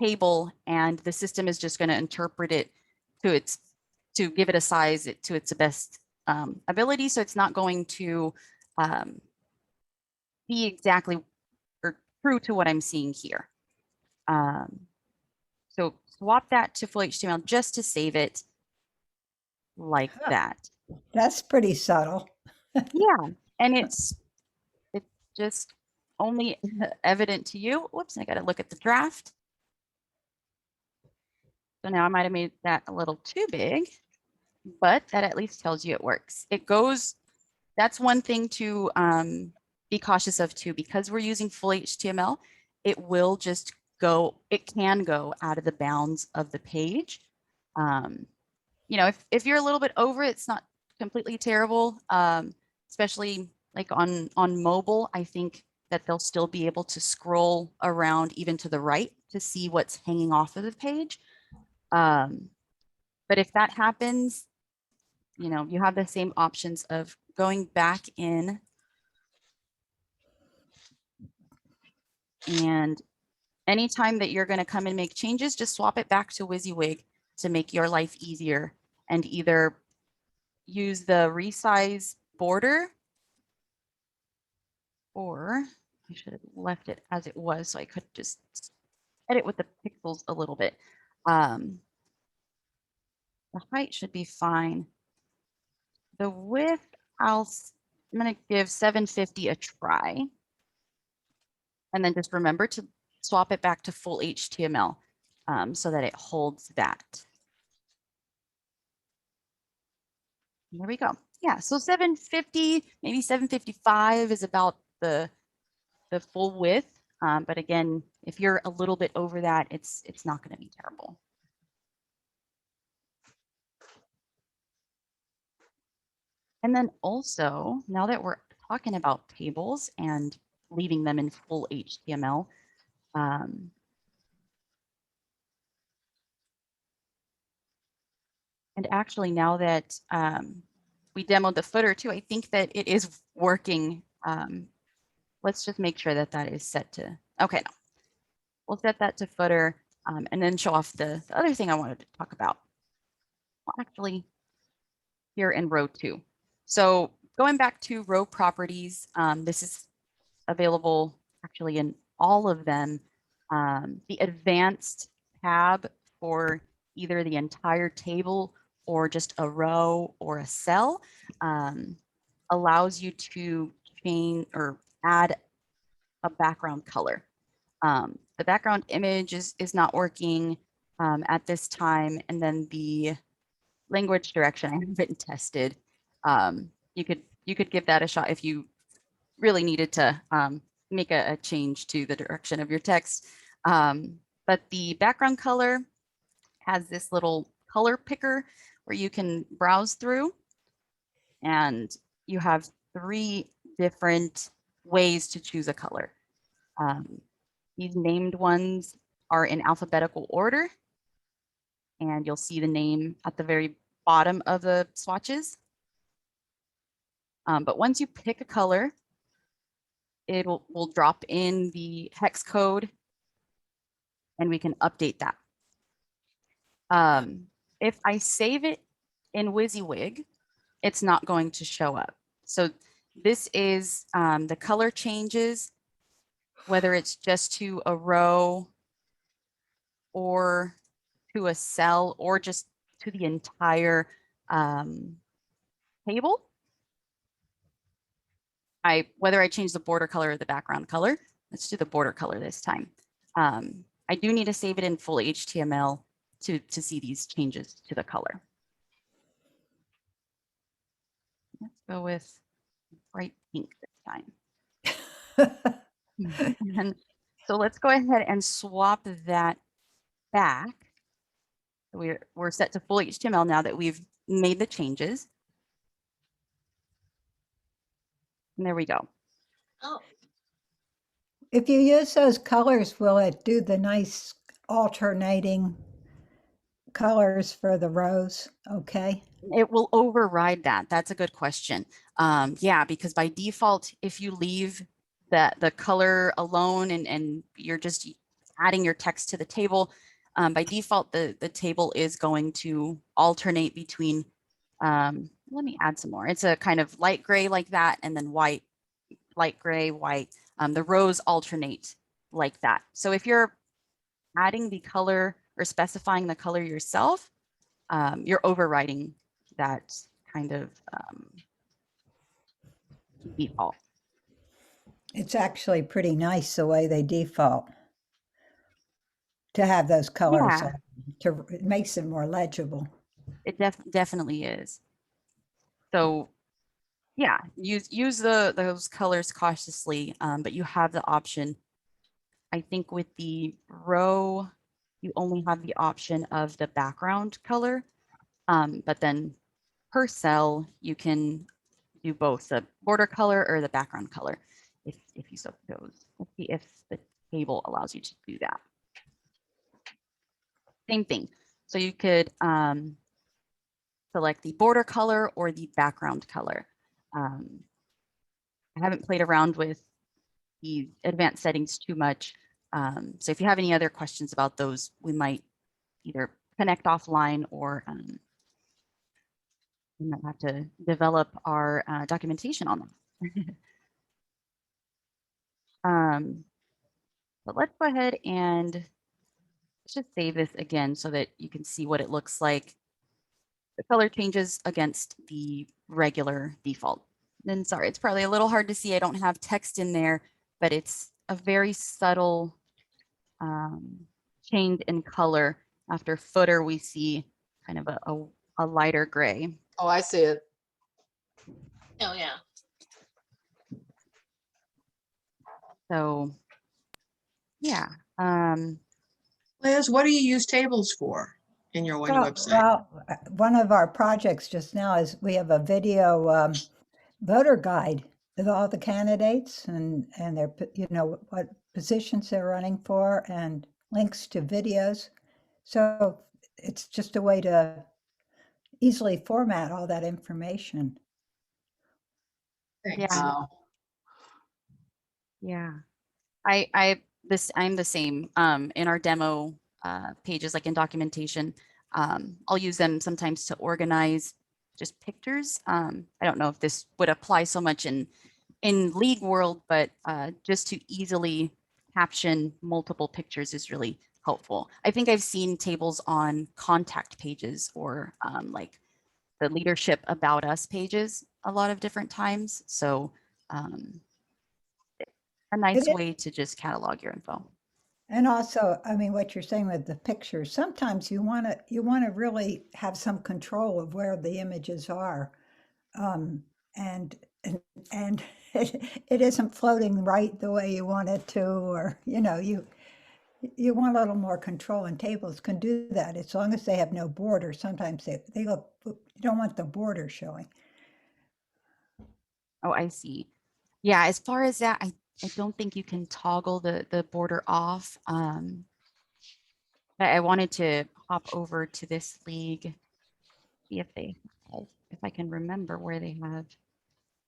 table and the system is just going to interpret it to give it a size to its best ability. So it's not going to be exactly or true to what I'm seeing here. So swap that to full HTML just to save it like that. That's pretty subtle. Yeah, and it's just only evident to you. Whoops, I got to look at the draft. So now I might have made that a little too big, but that at least tells you it works. It goes, that's one thing to be cautious of too, because we're using full HTML, it will just go, it can go out of the bounds of the page. You know, if you're a little bit over it, it's not completely terrible, especially like on mobile. I think that they'll still be able to scroll around even to the right to see what's hanging off of the page. But if that happens, you know, you have the same options of going back in and anytime that you're going to come and make changes, just swap it back to WYSIWYG to make your life easier and either use the resize border, or I should have left it as it was so I could just edit with the pixels a little bit. The height should be fine. The width, I'm going to give 750 a try. And then just remember to swap it back to full HTML so that it holds that. And there we go. Yeah, so 750, maybe 755 is about the full width. But again, if you're a little bit over that, it's not going to be terrible. And then also, now that we're talking about tables and leaving them in full HTML, and actually now that we demoed the footer too, I think that it is working. Let's just make sure that that is set to, okay, no. We'll set that to footer and then show off the other thing I wanted to talk about. Well, actually, here in row 2. So going back to row properties, this is available actually in all of them. The advanced tab for either the entire table or just a row or a cell allows you to change or add a background color. The background image is not working at this time, and then the language direction I haven't tested. You could give that a shot if you really needed to make a change to the direction of your text. But the background color has this little color picker where you can browse through, and you have 3 different ways to choose a color. These named ones are in alphabetical order, and you'll see the name at the very bottom of the swatches. But once you pick a color, it will drop in the hex code and we can update that. If I save it in WYSIWYG, it's not going to show up. So this is the color changes, whether it's just to a row or to a cell or just to the entire table. Whether I change the border color or the background color, let's do the border color this time. I do need to save it in full HTML to see these changes to the color. Let's go with bright pink this time. And so let's go ahead and swap that back. We're set to full HTML now that we've made the changes. And there we go. Oh, If you use those colors, will it do the nice alternating colors for the rows? Okay. It will override that. That's a good question. Yeah, because by default, if you leave the color alone and you're just adding your text to the table, by default, the table is going to alternate between, let me add some more. It's a kind of light gray like that, and then white, light gray, white. The rows alternate like that. So if you're adding the color or specifying the color yourself, you're overriding that kind of default. It's actually pretty nice the way they default to have those colors. Yeah. It makes it more legible. It definitely is. So yeah, use those colors cautiously, but you have the option. I think with the row, you only have the option of the background color, but then per cell, you can do both the border color or the background color if you so chose. Let's see if the table allows you to do that. Same thing. So you could select the border color or the background color. I haven't played around with the advanced settings too much. So if you have any other questions about those, we might either connect offline or we might have to develop our documentation on them. But let's go ahead and let's just save this again so that you can see what it looks like. The color changes against the regular default. Then sorry, it's probably a little hard to see. I don't have text in there, but it's a very subtle change in color. After footer, we see kind of a lighter gray. Oh, I see it. oh, yeah. So yeah. Liz, what do you use tables for in your one website? One of our projects just now is we have a video voter guide with all the candidates and their, what positions they're running for and links to videos. So it's just a way to easily format all that information. Thanks. Yeah. Wow. Yeah. I'm the same in our demo pages, like in documentation. I'll use them sometimes to organize just pictures. I don't know if this would apply so much in League world, but just to easily caption multiple pictures is really helpful. I think I've seen tables on contact pages or like the leadership about us pages a lot of different times. So a nice way to just catalog your info. And also, I mean, what you're saying with the pictures, sometimes you want to really have some control of where the images are. And it isn't floating right the way you want it to, or, you want a little more control, and tables can do that as long as they have no border. Sometimes they look, you don't want the border showing. Oh, I see. Yeah, as far as that, I don't think you can toggle the border off. But I wanted to hop over to this league, see if I can remember where they have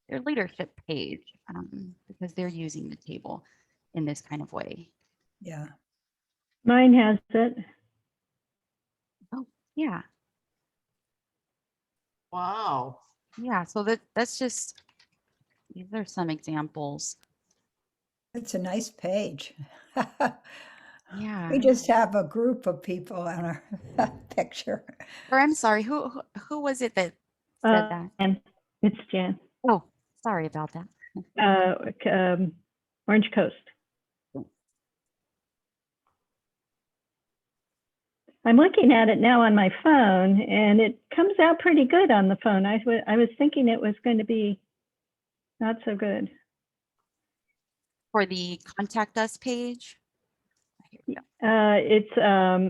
their leadership page, because they're using the table in this kind of way. Yeah. Mine has it. Oh, yeah. Wow. Yeah, so that's just, these are some examples. It's a nice page. Yeah. We just have a group of people on our picture. Or I'm sorry, who was it that said that? And it's Jan. Oh, sorry about that. Orange Coast. I'm looking at it now on my phone, and it comes out pretty good on the phone. I was thinking it was going to be not so good. For the contact us page. Here we go. It's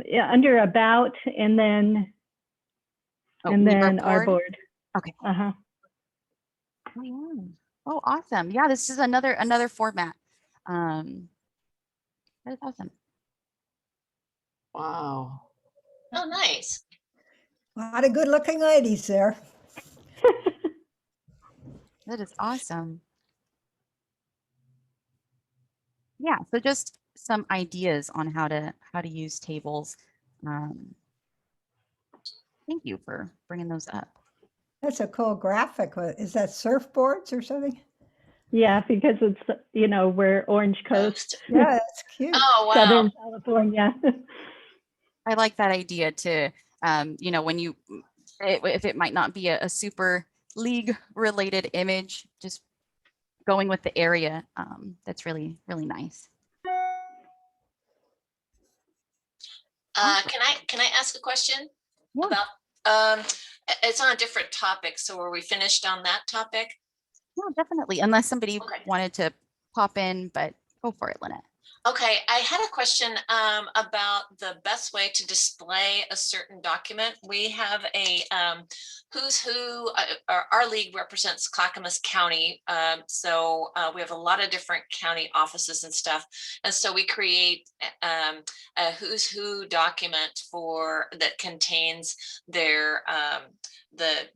yeah, under about, and then Oh, leave our board. Okay. Uh-huh. Oh, yeah. Oh, awesome. Yeah, this is another format. That is awesome. Wow. Oh, nice. A lot of good-looking ladies there. That is awesome. Yeah, so just some ideas on how to use tables. Thank you for bringing those up. That's a cool graphic. Is that surfboards or something? Yeah, because it's, you know, we're Orange Coast, Yeah, that's cute. Oh, wow. Southern California. I like that idea to, you know, when you, if it might not be a super league related image, just going with the area. That's really, really nice. Can I ask a question Yeah. about, it's on a different topic. So are we finished on that topic? Yeah, definitely. Unless somebody Okay. wanted to pop in, but go for it, Lynette. Okay, I had a question about the best way to display a certain document. We have a who's who. Our league represents Clackamas County, so we have a lot of different county offices and stuff. And so we create a who's who document that contains their the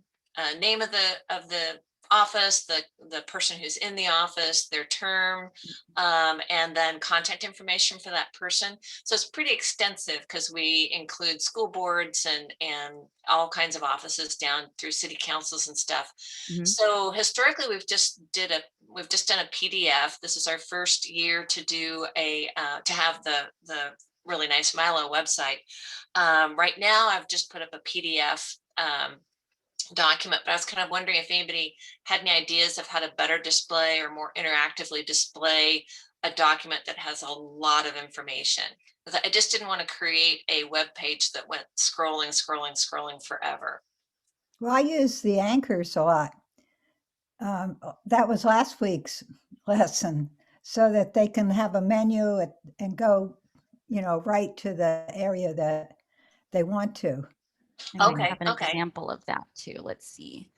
name of the office, the person who's in the office, their term, and then contact information for that person. So it's pretty extensive because we include school boards and all kinds of offices down through city councils and stuff. Mhm. So historically, we've just done a PDF. This is our first year to do to have the really nice MyLO website. Right now, I've just put up a PDF document, but I was kind of wondering if anybody had any ideas of how to better display or more interactively display a document that has a lot of information. Because I just didn't want to create a web page that went scrolling forever. Well, I use the anchors a lot. That was last week's lesson, so that they can have a menu and go, you know, right to the area that they want to. And I Okay, have an okay. example of that too. Let's see.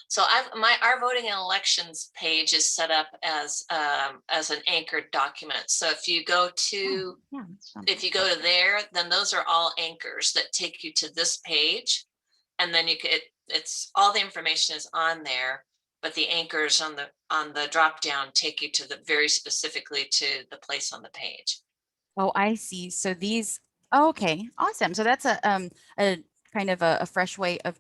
So our voting and elections page is set up as an anchored document. So if you go to Yeah. there, then those are all anchors that take you to this page, and then you could it's all the information is on there, but the anchors on the drop down take you to the very specifically to the place on the page. Oh, I see. So these, oh, okay, awesome. So that's a kind of a fresh way of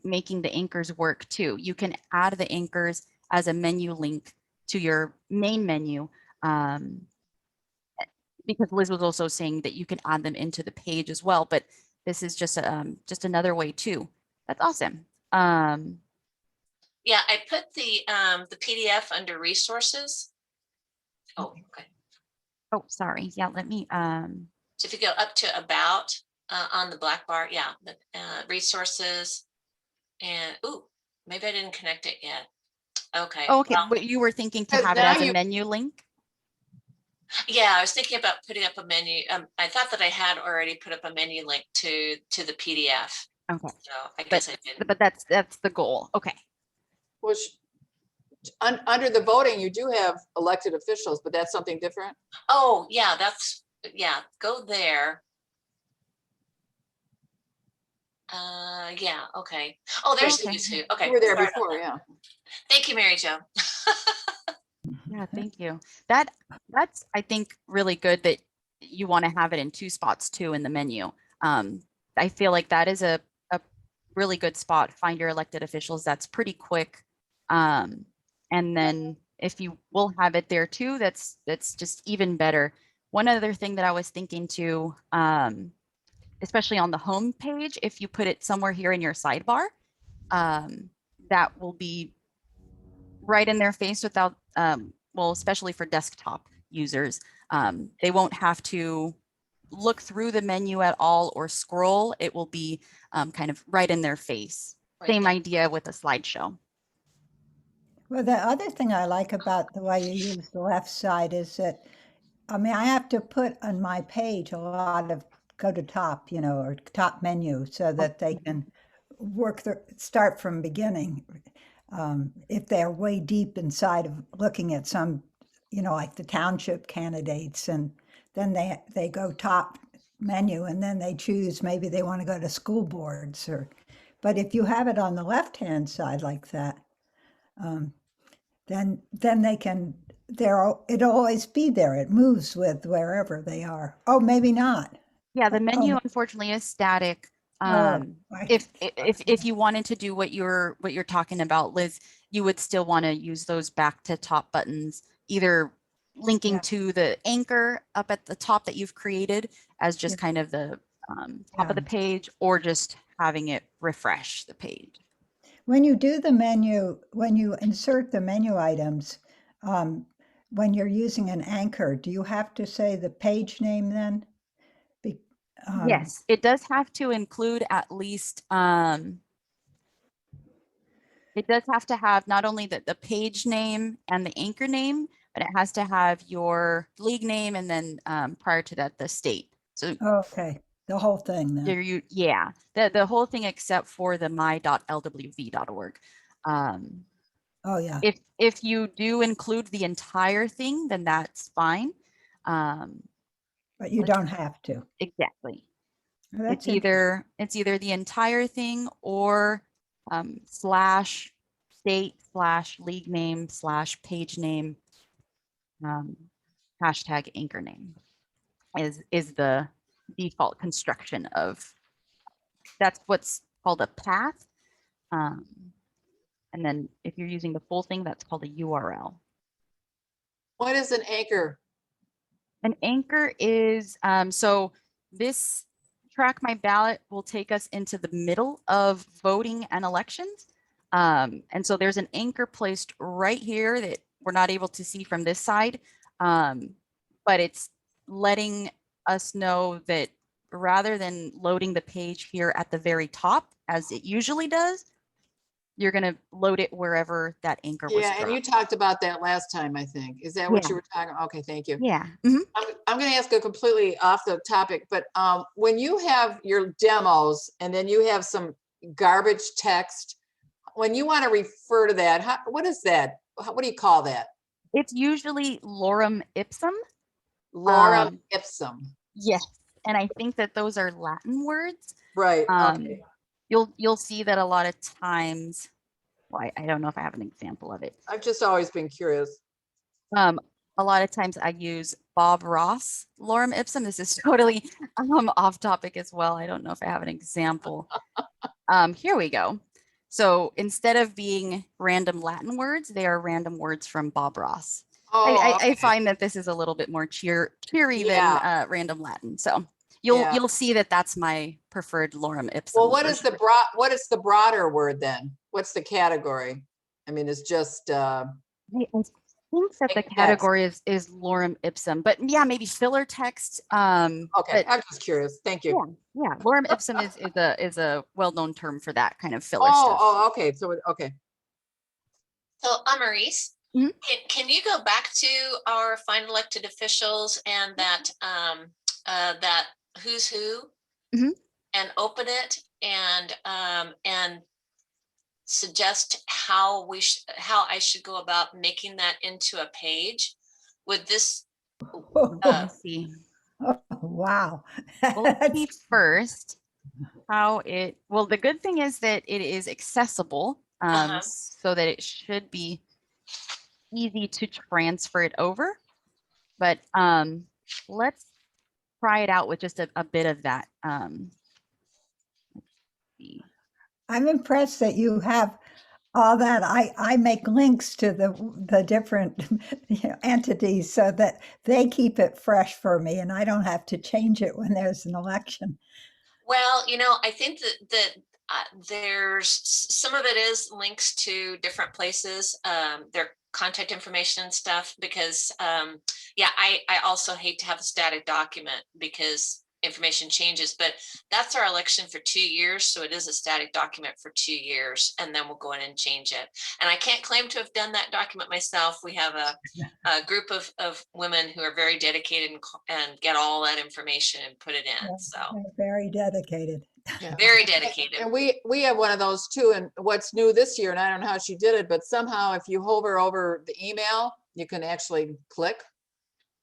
making the anchors work too. You can add the anchors as a menu link to your main menu. Because Liz was also saying that you can add them into the page as well, but this is just another way too. That's awesome. Yeah, I put the PDF under resources. Oh, okay. Oh, sorry. Yeah, let me, So if you go up to about on the black bar, yeah, the resources, and ooh, maybe I didn't connect it yet. Okay. oh, okay, Well, but you were thinking to Because have it now as a you- menu link? yeah, I was thinking about putting up a menu. I thought that I had already put up a menu link to the PDF. Okay, So I guess I didn't. but that's the goal. Okay. Which, under the voting, you do have elected officials, but that's something different. Oh, yeah, go there. Yeah, okay. Oh, there's Okay. who's who. Okay. You were there sorry about before, that. yeah. Thank you, Mary Jo. Yeah, thank you. That's I think really good that you want to have it in two spots too in the menu. I feel like that is a really good spot. Find your elected officials. That's pretty quick. And then if you will have it there too, that's just even better. One other thing that I was thinking too, especially on the home page, if you put it somewhere here in your sidebar, that will be right in their face without, well, especially for desktop users, they won't have to look through the menu at all or scroll, it will be kind of right in their face. Right Same there. idea with a slideshow. Well, the other thing I like about the way you use the left side is that, I mean, I have to put on my page a lot of go to top, you know, or top menu so that they can start from beginning. If they're way deep inside of looking at some, you know, like the township candidates, and then they go top menu and then they choose, maybe they want to go to school boards but if you have it on the left-hand side like that, then they can, it'll always be there. It moves with wherever they are. Oh, maybe not. Yeah, the menu Oh, unfortunately is static. oh, If you wanted to do what you're talking about, Liz, you would still want to use those back to top buttons, either linking Yeah. to the anchor up at the top that you've created as just Yeah. kind of the top of the page, or just having it refresh the page. When you do the menu, when you insert the menu items, when you're using an anchor, do you have to say the page name then? Yes, it does have to include at least, it does have to have not only the page name and the anchor name, but it has to have your league name and then prior to that, the state. So Okay, the whole thing then. yeah, the whole thing except for the my.lwv.org. Oh, yeah. If you do include the entire thing, then that's fine. But you don't have to. Exactly. Oh, It's that's interesting. either the entire thing or slash state slash league name slash page name hashtag anchor name is the default construction of, that's what's called a path. And then if you're using the full thing, that's called a URL. What is an anchor? An anchor is, so this Track My Ballot will take us into the middle of voting and elections. And so there's an anchor placed right here that we're not able to see from this side. But it's letting us know that rather than loading the page here at the very top, as it usually does, you're going to load it wherever that anchor was Yeah, and you dropped. talked about that last time, I think. Is that what Yeah. you were talking? Okay, thank you. Yeah. Mhm. I'm going to ask a completely off the topic, but when you have your demos and then you have some garbage text, when you want to refer to that, what is that? What do you call that? It's usually lorem ipsum. Lorem ipsum. Yes. And I think that those are Latin words. Right. Okay. You'll see that a lot of times, well, I don't know if I have an example of it. I've just always been curious. A lot of times I use Bob Ross lorem ipsum. This is totally off topic as well. I don't know if I have an example. Here we go. So instead of being random Latin words, they are random words from Bob Ross. Oh, I find that this is a little bit more cheery Yeah. than random Latin. So you'll see that that's my preferred lorem ipsum. Well, what is the broader word then? What's the category? I mean, it's just I think that the Text. category is lorem ipsum, but yeah, maybe filler text. okay. But I'm just curious. Thank you. yeah, lorem ipsum is a well-known term for that kind of filler stuff. Oh, okay. So okay. So Amaris, Mhm. can you go back to our find elected officials and that that who's who, Mhm. and open it and suggest how how I should go about making that into a page? Would this Let's see. Oh, wow. We'll see first how it, well, the good thing is that it is accessible, so that it should be easy to transfer it over. But let's try it out with just a bit of that. Let's see. I'm impressed that you have all that. I make links to the different entities so that they keep it fresh for me and I don't have to change it when there's an election. Well, I think that there's some of it is links to different places. contact information and stuff, because yeah, I also hate to have a static document because information changes, but that's our election for 2 years. So it is a static document for 2 years, and then we'll go in and change it. And I can't claim to have done that document myself. We have a group of women who are very dedicated and get all that information and put it in. So They're very dedicated. Yeah. very dedicated. And we have one of those too. And what's new this year, and I don't know how she did it, but somehow if you hover over the email, you can actually click.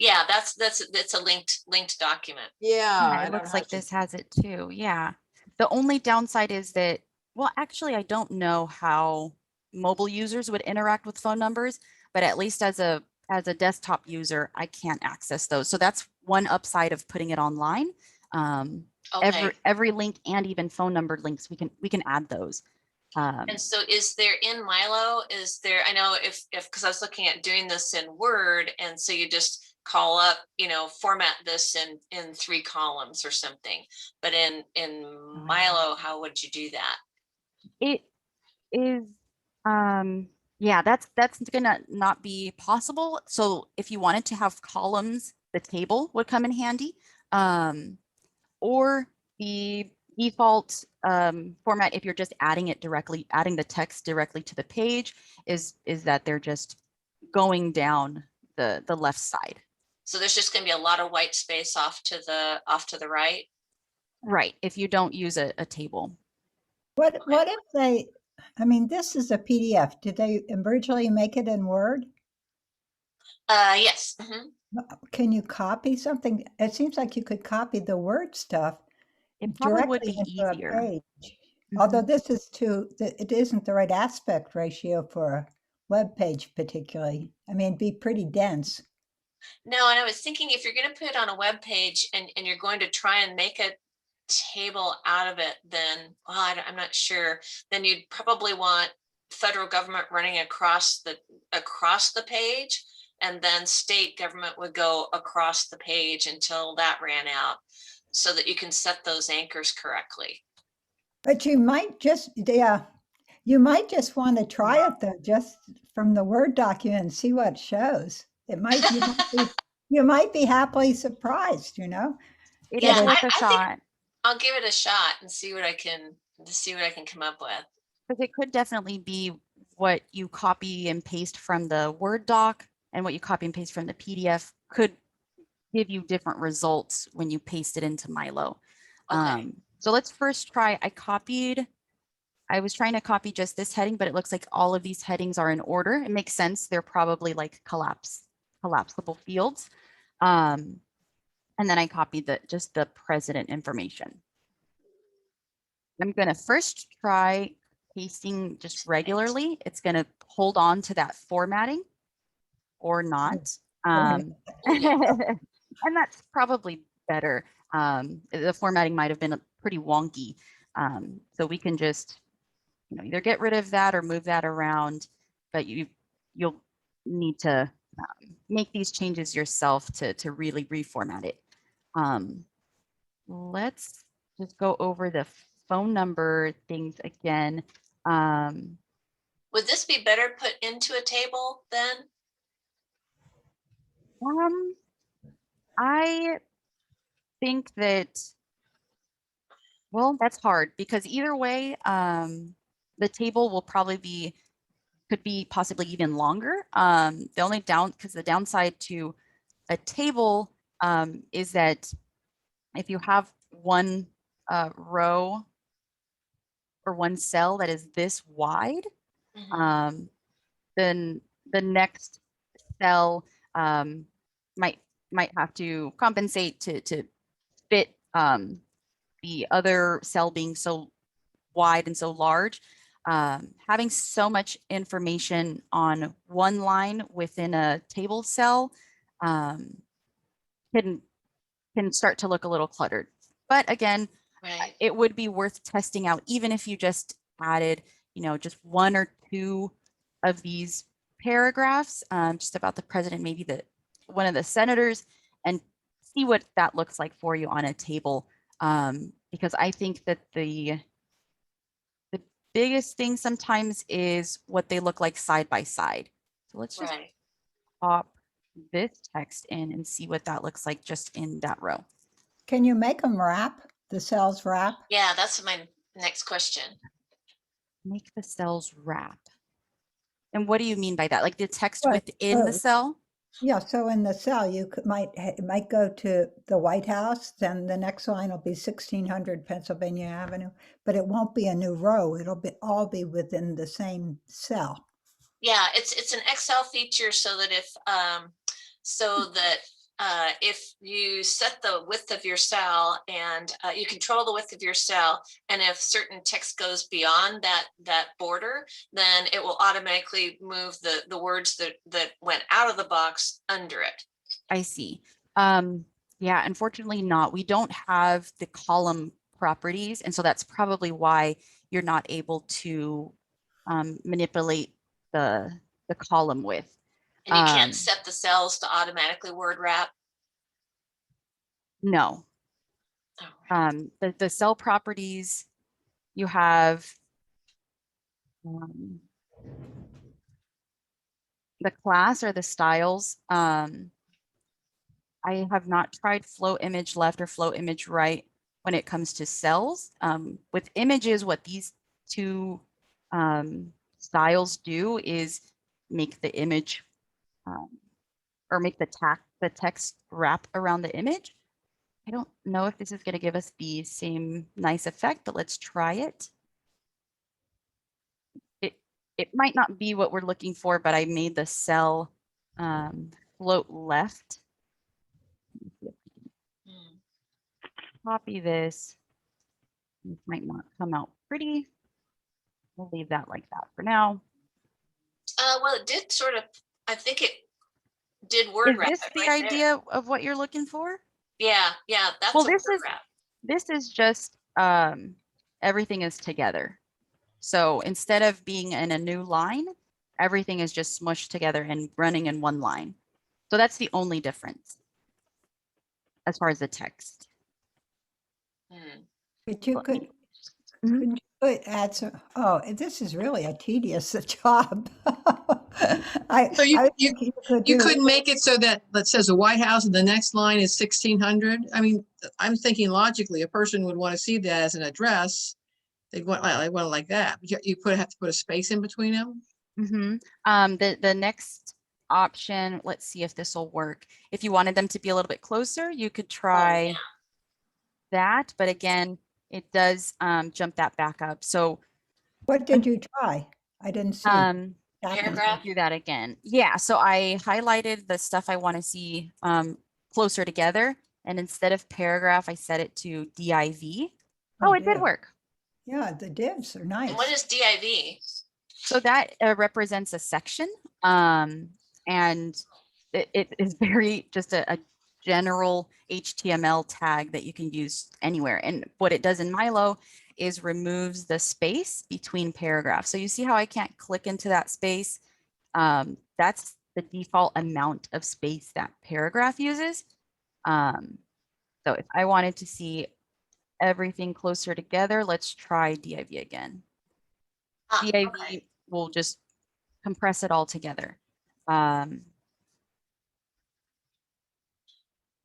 Yeah, that's a linked document. Yeah. Yeah, I it don't know looks how like she- this has it too. Yeah. The only downside is that, well, actually, I don't know how mobile users would interact with phone numbers, but at least as a desktop user, I can't access those. So that's one upside of putting it online. Okay. Every link and even phone number links, we can add those. And so is there in MyLO, is there, I know if, because I was looking at doing this in Word, and so you just call up, format this in 3 columns or something, but in MyLO, how would you do that? It is, yeah, that's gonna not be possible. So if you wanted to have columns, the table would come in handy. Or the default format, if you're just adding the text directly to the page, is that they're just going down the left side. So there's just going to be a lot of white space off to the right. Right, if you don't use a table. What if they, I mean, this is a PDF. Did they originally make it in Word? Yes. Mhm. Can you copy something? It seems like you could copy the Word stuff It probably would directly be into easier. a page. Although Mhm. this is it isn't the right aspect ratio for a web page particularly. I mean, it'd be pretty dense. No, and I was thinking if you're going to put it on a web page and you're going to try and make a table out of it, then I'm not sure. Then you'd probably want federal government running across the page, and then state government would go across the page until that ran out, so that you can set those anchors correctly. But you might just, you might just want to try it though, just from the Word document and see what shows. You might be happily surprised, It Yeah, is it- worth I a think shot, I'll give it a shot and see what I can come up with. because it could definitely be what you copy and paste from the Word doc and what you copy and paste from the PDF could give you different results when you paste it into MyLO. Okay. So let's first try, I was trying to copy just this heading, but it looks like all of these headings are in order. It makes sense. They're probably like collapsible fields. And then I copied just the president information. I'm gonna first try pasting just regularly. It's gonna hold on to that formatting or not. And that's probably better. The formatting might have been pretty wonky. So we can just, either get rid of that or move that around, but you'll need to make these changes yourself to really reformat it. Let's just go over the phone number things again. Would this be better put into a table then? I think that, well, that's hard because either way, the table will probably could be possibly even longer. The downside to a table is that if you have one row or one cell that is this wide, Mhm. then the next cell might have to compensate to fit the other cell being so wide and so large. Having so much information on one line within a table cell can start to look a little cluttered. But again, Right. it would be worth testing out, even if you just added, just 1 or 2 of these paragraphs, just about the president, maybe one of the senators, and see what that looks like for you on a table. Because I think that the biggest thing sometimes is what they look like side by side. So let's just Right. pop this text in and see what that looks like just in that row. Can you make them wrap, the cells wrap? Yeah, that's my next question. Make the cells wrap. And what do you mean by that? Like the text Right. within the Oh. cell? Yeah, so in the cell, you could, might go to the White House, then the next line will be 1600 Pennsylvania Avenue, but it won't be a new row. It'll be all be within the same cell. Yeah, it's an Excel feature so that if you set the width of your cell and you control the width of your cell, and if certain text goes beyond that border, then it will automatically move the words that went out of the box under it. I see. Yeah, unfortunately not. We don't have the column properties. And so that's probably why you're not able to manipulate the column width. And you can't set the cells to automatically word wrap. No. Oh, The cell properties, you have the class or the styles. I have not tried flow image left or flow image right when it comes to cells. With images, what these two styles do is make the image or make the text wrap around the image. I don't know if this is going to give us the same nice effect, but let's try it. It might not be what we're looking for, but I made the cell float left. Copy this. This might not come out pretty. We'll leave that like that for now. well, it did sort of, I think it did word Is wrap this it the right idea there. of what you're looking for? Yeah, that's Well, a this word is wrap. this is just everything is together. So instead of being in a new line, everything is just smushed together and running in one line. So that's the only difference as far as the text. But you could, Mhm. couldn't you add some, oh, this is really a tedious job. So you, I would you, think could you do- couldn't make it so that says the White House and the next line is 1600. I mean, I'm thinking logically, a person would want to see that as an address. They want it like that. You have to put a space in between them. The next option, let's see if this will work. If you wanted them to be a little bit closer, you could try yeah. that, but again, it does jump that back up. So What did you try? I didn't see. Happened. Paragraph. do that again. Yeah, so I highlighted the stuff I want to see closer together, and instead of paragraph, I set it to div. Oh, it did dear. work. Yeah, the divs are nice. And what is div? So that represents a section, and it is very just a general HTML tag that you can use anywhere. And what it does in MyLO is removes the space between paragraphs. So you see how I can't click into that space? That's the default amount of space that paragraph uses. So if I wanted to see everything closer together, let's try div again. Div Okay. will just compress it all together.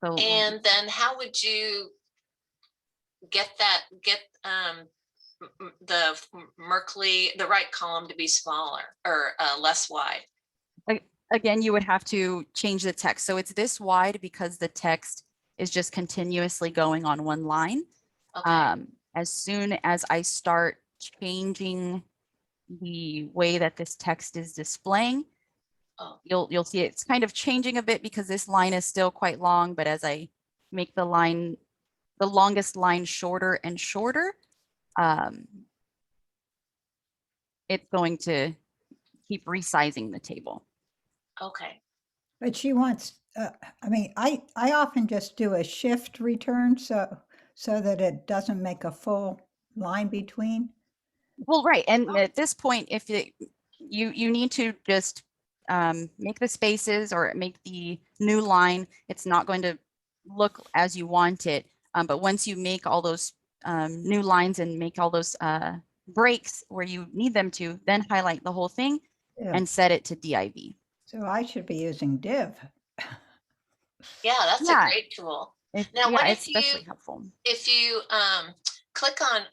So And then how would you get the right column to be smaller or less wide? again, you would have to change the text. So it's this wide because the text is just continuously going on one line. Okay. As soon as I start changing the way that this text is displaying, Oh. you'll see it's kind of changing a bit because this line is still quite long, but as I make the longest line shorter and shorter, it's going to keep resizing the table. Okay. But she wants, I mean, I often just do a shift return so that it doesn't make a full line between. Well, right. And at this point, if you need to just make the spaces or make the new line, it's not going to look as you want it. But once you make all those new lines and make all those breaks where you need them to, then highlight the whole thing Yeah. and set it to div. So I should be using div. Yeah, that's a Yeah. great tool. If, Now, yeah, what it's if you especially helpful. click on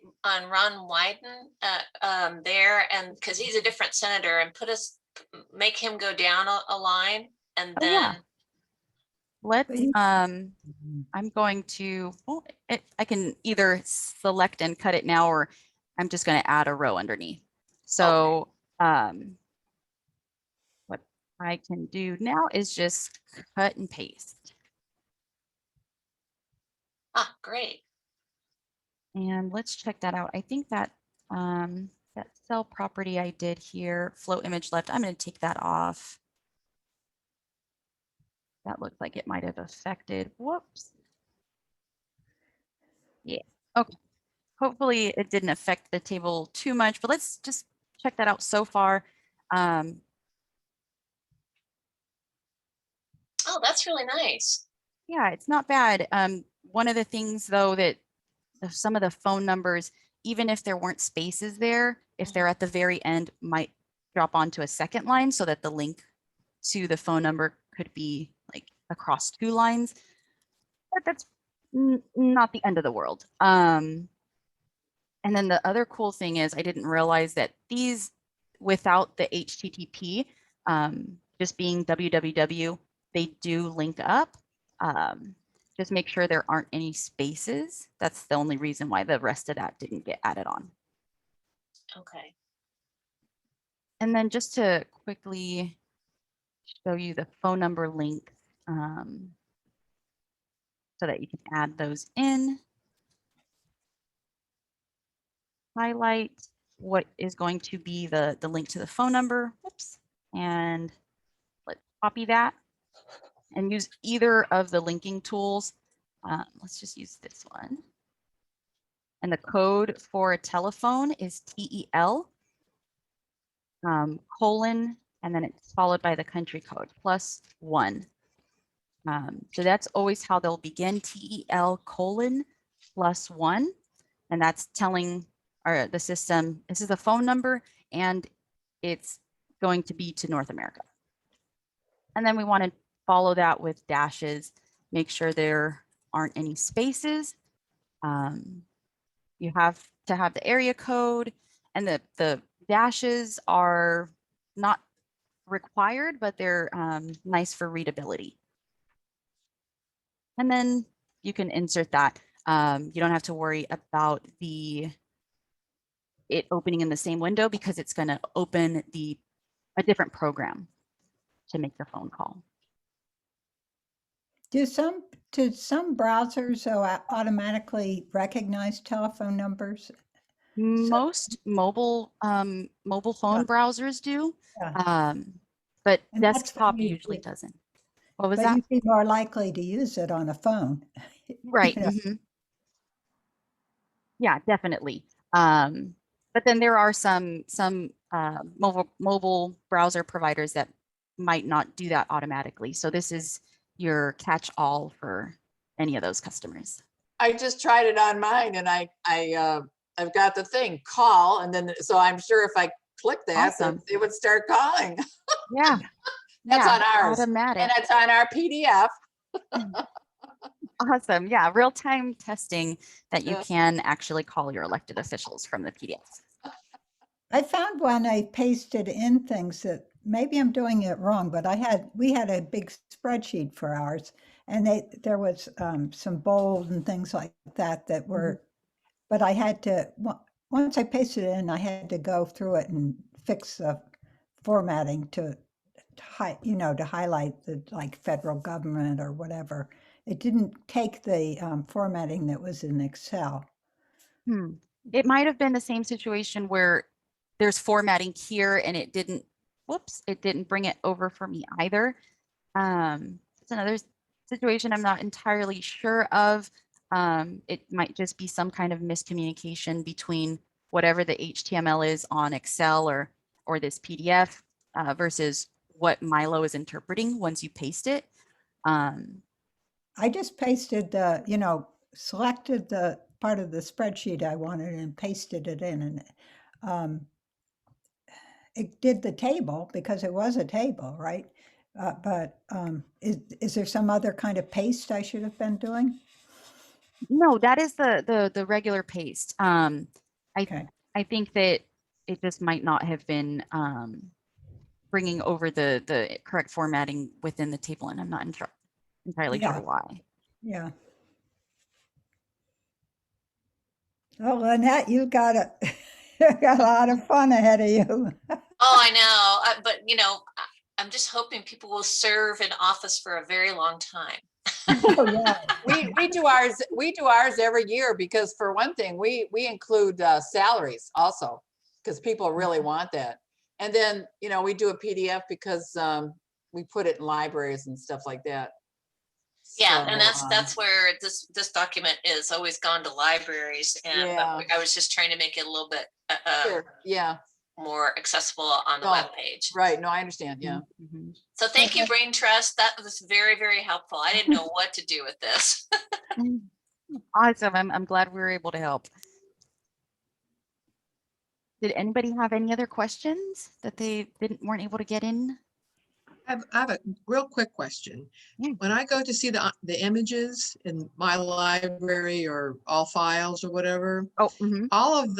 Ron Wyden there, and because he's a different senator, and make him go down a line, and Oh, yeah. then Let's, you- I'm going to, well, I can either select and cut it now, or I'm just going to add a row underneath. So what I can do now is just cut and paste. great. And let's check that out. I think that that cell property I did here, float image left, I'm going to take that off. That looks like it might have affected. Whoops. Yeah. Okay. Hopefully it didn't affect the table too much, but let's just check that out so far. Oh, that's really nice. Yeah, it's not bad. One of the things though that some of the phone numbers, even if there weren't spaces there, if they're at the very end, might drop onto a second line so that the link to the phone number could be like across 2 lines. But that's not the end of the world. And then the other cool thing is I didn't realize that these, without the HTTP, just being www, they do link up. Just make sure there aren't any spaces. That's the only reason why the rest of that didn't get added on. Okay. And then just to quickly show you the phone number link so that you can add those in. Highlight what is going to be the link to the phone number. Whoops. And let's copy that and use either of the linking tools. Let's just use this one. And the code for a telephone is TEL colon, and then it's followed by the country code +1. So that's always how they'll begin, TEL colon +1. And that's telling the system, this is a phone number and it's going to be to North America. And then we want to follow that with dashes, make sure there aren't any spaces. You have to have the area code, and the dashes are not required, but they're nice for readability. And then you can insert that. You don't have to worry about it opening in the same window because it's going to open a different program to make the phone call. Do some browsers automatically recognize telephone numbers? Most mobile phone browsers do, Yeah. but And that's desktop funny, usually doesn't. What was but that? you'd be more likely to use it on a phone. Right. You know? Yeah, definitely. But then there are some mobile browser providers that might not do that automatically. So this is your catch-all for any of those customers. I just tried it on mine, and I've got the thing call, and then so I'm sure if I click that, Awesome. it would start calling. Yeah. That's yeah, on ours, automatic. and it's on our PDF. Awesome. Yeah, real-time testing that you Yeah. can actually call your elected officials from the PDFs. I found when I pasted in things that maybe I'm doing it wrong, but we had a big spreadsheet for ours, and there was some bold and things like that were, but I had to, once I pasted it in, I had to go through it and fix the formatting to highlight the like federal government or whatever. It didn't take the formatting that was in Excel. It might have been the same situation where there's formatting here and it didn't bring it over for me either. It's another situation I'm not entirely sure of. It might just be some kind of miscommunication between whatever the HTML is on Excel or this PDF versus what MyLO is interpreting once you paste it. I just pasted selected the part of the spreadsheet I wanted and pasted it in, and it did the table because it was a table, right? But is there some other kind of paste I should have been doing? No, that is the regular paste. Okay. I think that it just might not have been bringing over the correct formatting within the table, and I'm not entirely Yeah. sure why. Yeah. Oh, Lynette, you got you got a lot of fun ahead of you. Oh, I know, but you know, I'm just hoping people will serve in office for a very long time. Oh, yeah. We do ours every year because for one thing, we include salaries also because people really want that. And then, you know, we do a PDF because we put it in libraries and stuff like that. Yeah, So, and that's where this document is always gone to libraries, and Yeah. I was just trying to make it a little bit sure. Yeah, more accessible on the No, web page. right. No, I understand. Yeah. Mhm. So thank you, Brain Trust. That was very, very helpful. I didn't know what to do with this. Awesome. I'm glad we were able to help. Did anybody have any other questions that they weren't able to get in? I have a real quick question. Yeah. When I go to see the images in my library or all files or whatever, Oh, all of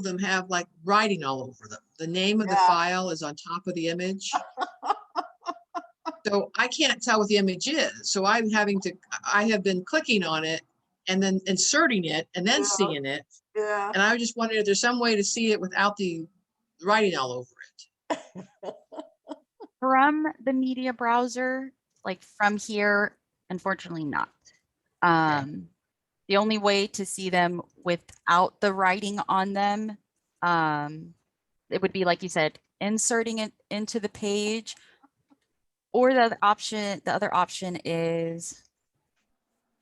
them have like writing all over them. The name of the Yeah. file is on top of the image. So I can't tell what the image is. So I have been clicking on it and then inserting it and then Yeah. seeing it. Yeah. And I just wondered if there's some way to see it without the writing all over it. from the media browser, like from here, unfortunately not. The only way to see them without the writing on them, it would be like you said, inserting it into the page, or the other option is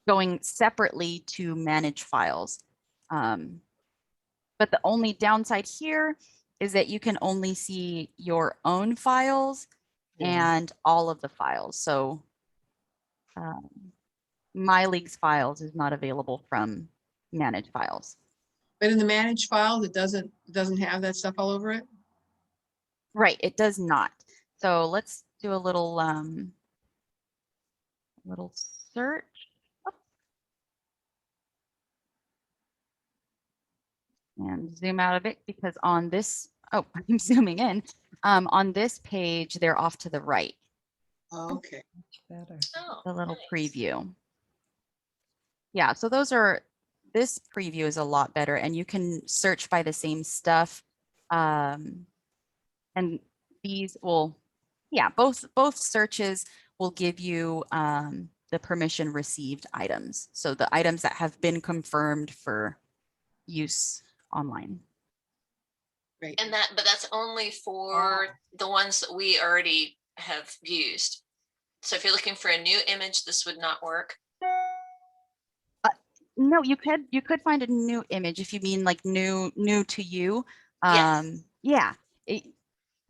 going separately to manage files. But the only downside here is that you can only see your own files and all of the files. So my league's files is not available from manage files. But in the managed file, it doesn't have that stuff all over it. Right, it does not. So let's do a little search. And zoom out of it because on this, oh, I'm zooming in. On this page, they're off to the right, Okay. Better. Oh, the little nice. preview. Yeah, so this preview is a lot better, and you can search by the same stuff. And these will, yeah, both searches will give you the permission received items. So the items that have been confirmed for use online. Great. And but that's only for the ones that we already have used. So if you're looking for a new image, this would not work. No, you could find a new image if you mean like new to you. Yes. Yeah,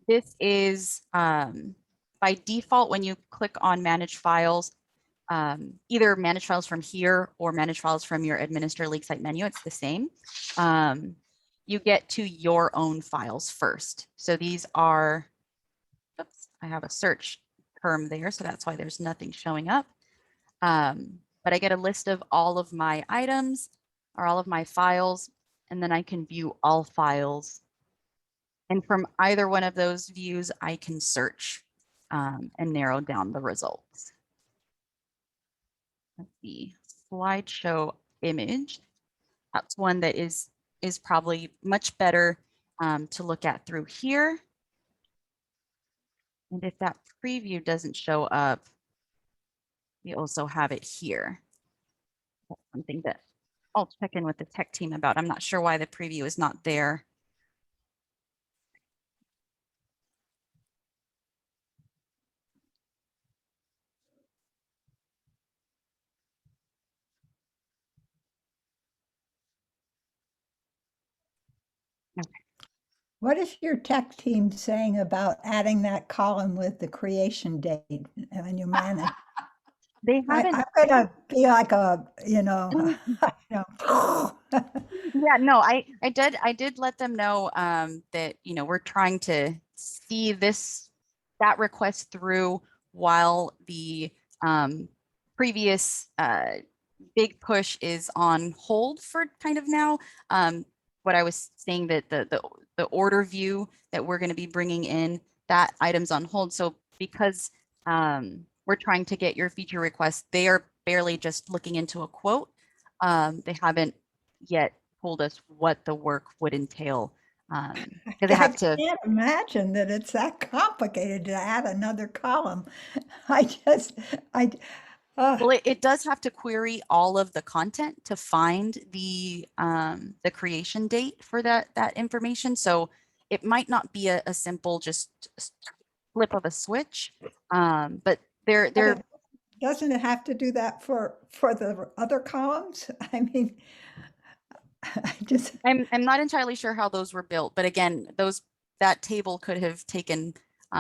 this is by default when you click on manage files, either manage files from here or manage files from your administer league site menu, it's the same. You get to your own files first. So these are, oops, I have a search term there, so that's why there's nothing showing up. But I get a list of all of my items or all of my files, and then I can view all files. And from either one of those views, I can search and narrow down the results. Let's see, slideshow image. That's one that is probably much better to look at through here. And if that preview doesn't show up, we also have it here. That's something that I'll check in with the tech team about. I'm not sure why the preview is not there. What is your tech team saying about adding that column with the creation date when you manage? They haven't. I'm gonna be like a, you know, Yeah, no, I did let them know that, you know, we're trying to see that request through while the previous big push is on hold for kind of now. What I was saying that the order view that we're going to be bringing in, that item's on hold. So because we're trying to get your feature requests, they are barely just looking into a quote. They haven't yet told us what the work would entail. Because they have to. I can't imagine that it's that complicated to add another column. I just, I, Well, it does have to query all of the content to find the creation date for that information. So it might not be a simple just flip of a switch, but they're doesn't it have to do that for the other columns? I mean, I just, I'm not entirely sure how those were built, but again, that table could have taken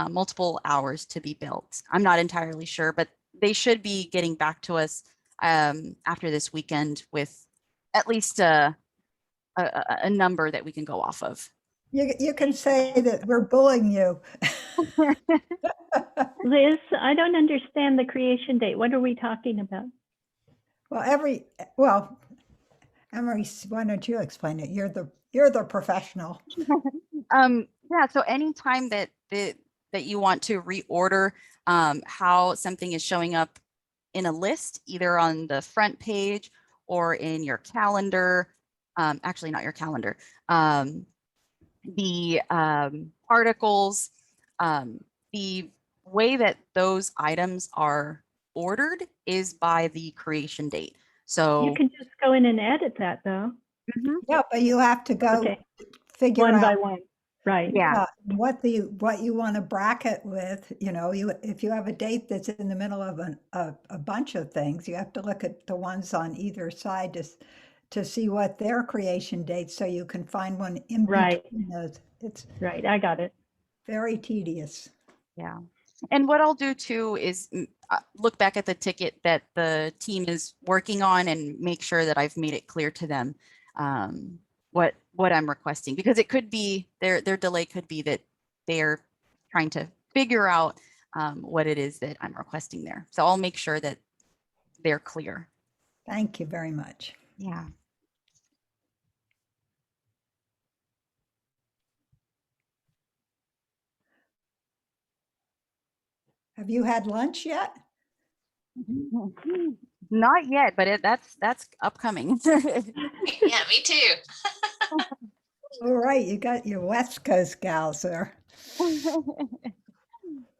multiple hours to be built. I'm not entirely sure, but they should be getting back to us after this weekend with at least a number that we can go off of. you can say that we're bullying you. Liz, I don't understand the creation date. What are we talking about? Well, Amaris, why don't you explain it? You're the professional. Yeah, so anytime that you want to reorder how something is showing up in a list, either on the front page or in your calendar, actually not your calendar, the articles, the way that those items are ordered is by the creation date. So You can just go in and edit that though. Yeah, but you have to go Okay, figure one by out one, right? yeah, what you want to bracket with. You know, if you have a date that's in the middle of a bunch of things, you have to look at the ones on either side to see what their creation dates, so you can find one in Right. between those. It's Right, I got it. very tedious. yeah. And what I'll do too is look back at the ticket that the team is working on and make sure that I've made it clear to them what I'm requesting, because it could be their delay could be that they're trying to figure out what it is that I'm requesting there. So I'll make sure that they're clear. Thank you very much. Yeah. Have you had lunch yet? Not yet, but that's upcoming. Yeah, me too. All right, you got your West Coast gals there.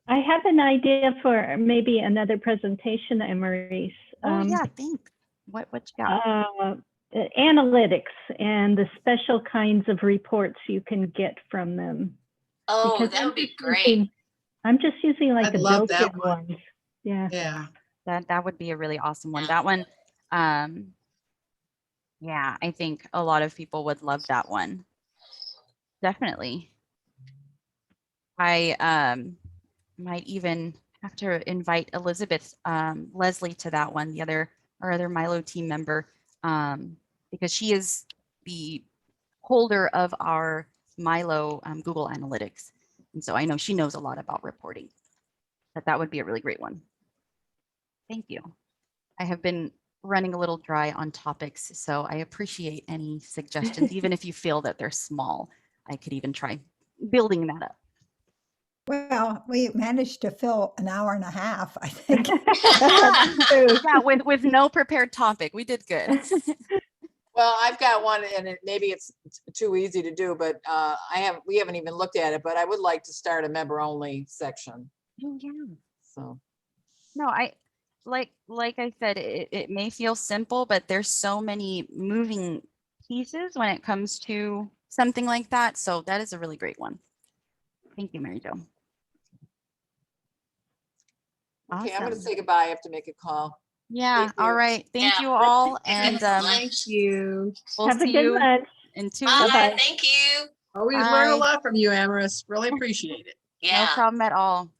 I have an idea for maybe another presentation, Amaris. Oh yeah, thanks. What you got? Analytics and the special kinds of reports you can get from them. Oh, Because that I'm would be just great. I'm just using like I'd the love that built-in one. ones. Yeah. Yeah. That would be a really awesome one. Yeah. That one, yeah, I think a lot of people would love that one. Definitely. I might even have to invite Elizabeth Leslie to that one, our other MyLO team member, because she is the holder of our MyLO Google Analytics. And so I know she knows a lot about reporting, but that would be a really great one. Thank you. I have been running a little dry on topics, so I appreciate any suggestions, even if you feel that they're small. I could even try building that up. Well, we managed to fill an hour and a half, I think. Yeah, with no prepared topic, we did good. Well, I've got one, and maybe it's too easy to do, but we haven't even looked at it, but I would like to start a member only section. Oh yeah. So No, I like I said, it may feel simple, but there's so many moving pieces when it comes to something like that. So that is a really great one. Thank you, Mary Jo. okay, I'm going to Awesome. say goodbye. I have to make a call. Yeah. Thank you. All right. Thank Yeah. you all. Give And us a like. Thank you. we'll Have a see good you lunch. in 2 Bye. weeks. Bye-bye. Thank you. Always learn a Bye. lot from you, Amaris. Really appreciate it. No Yeah. problem at all.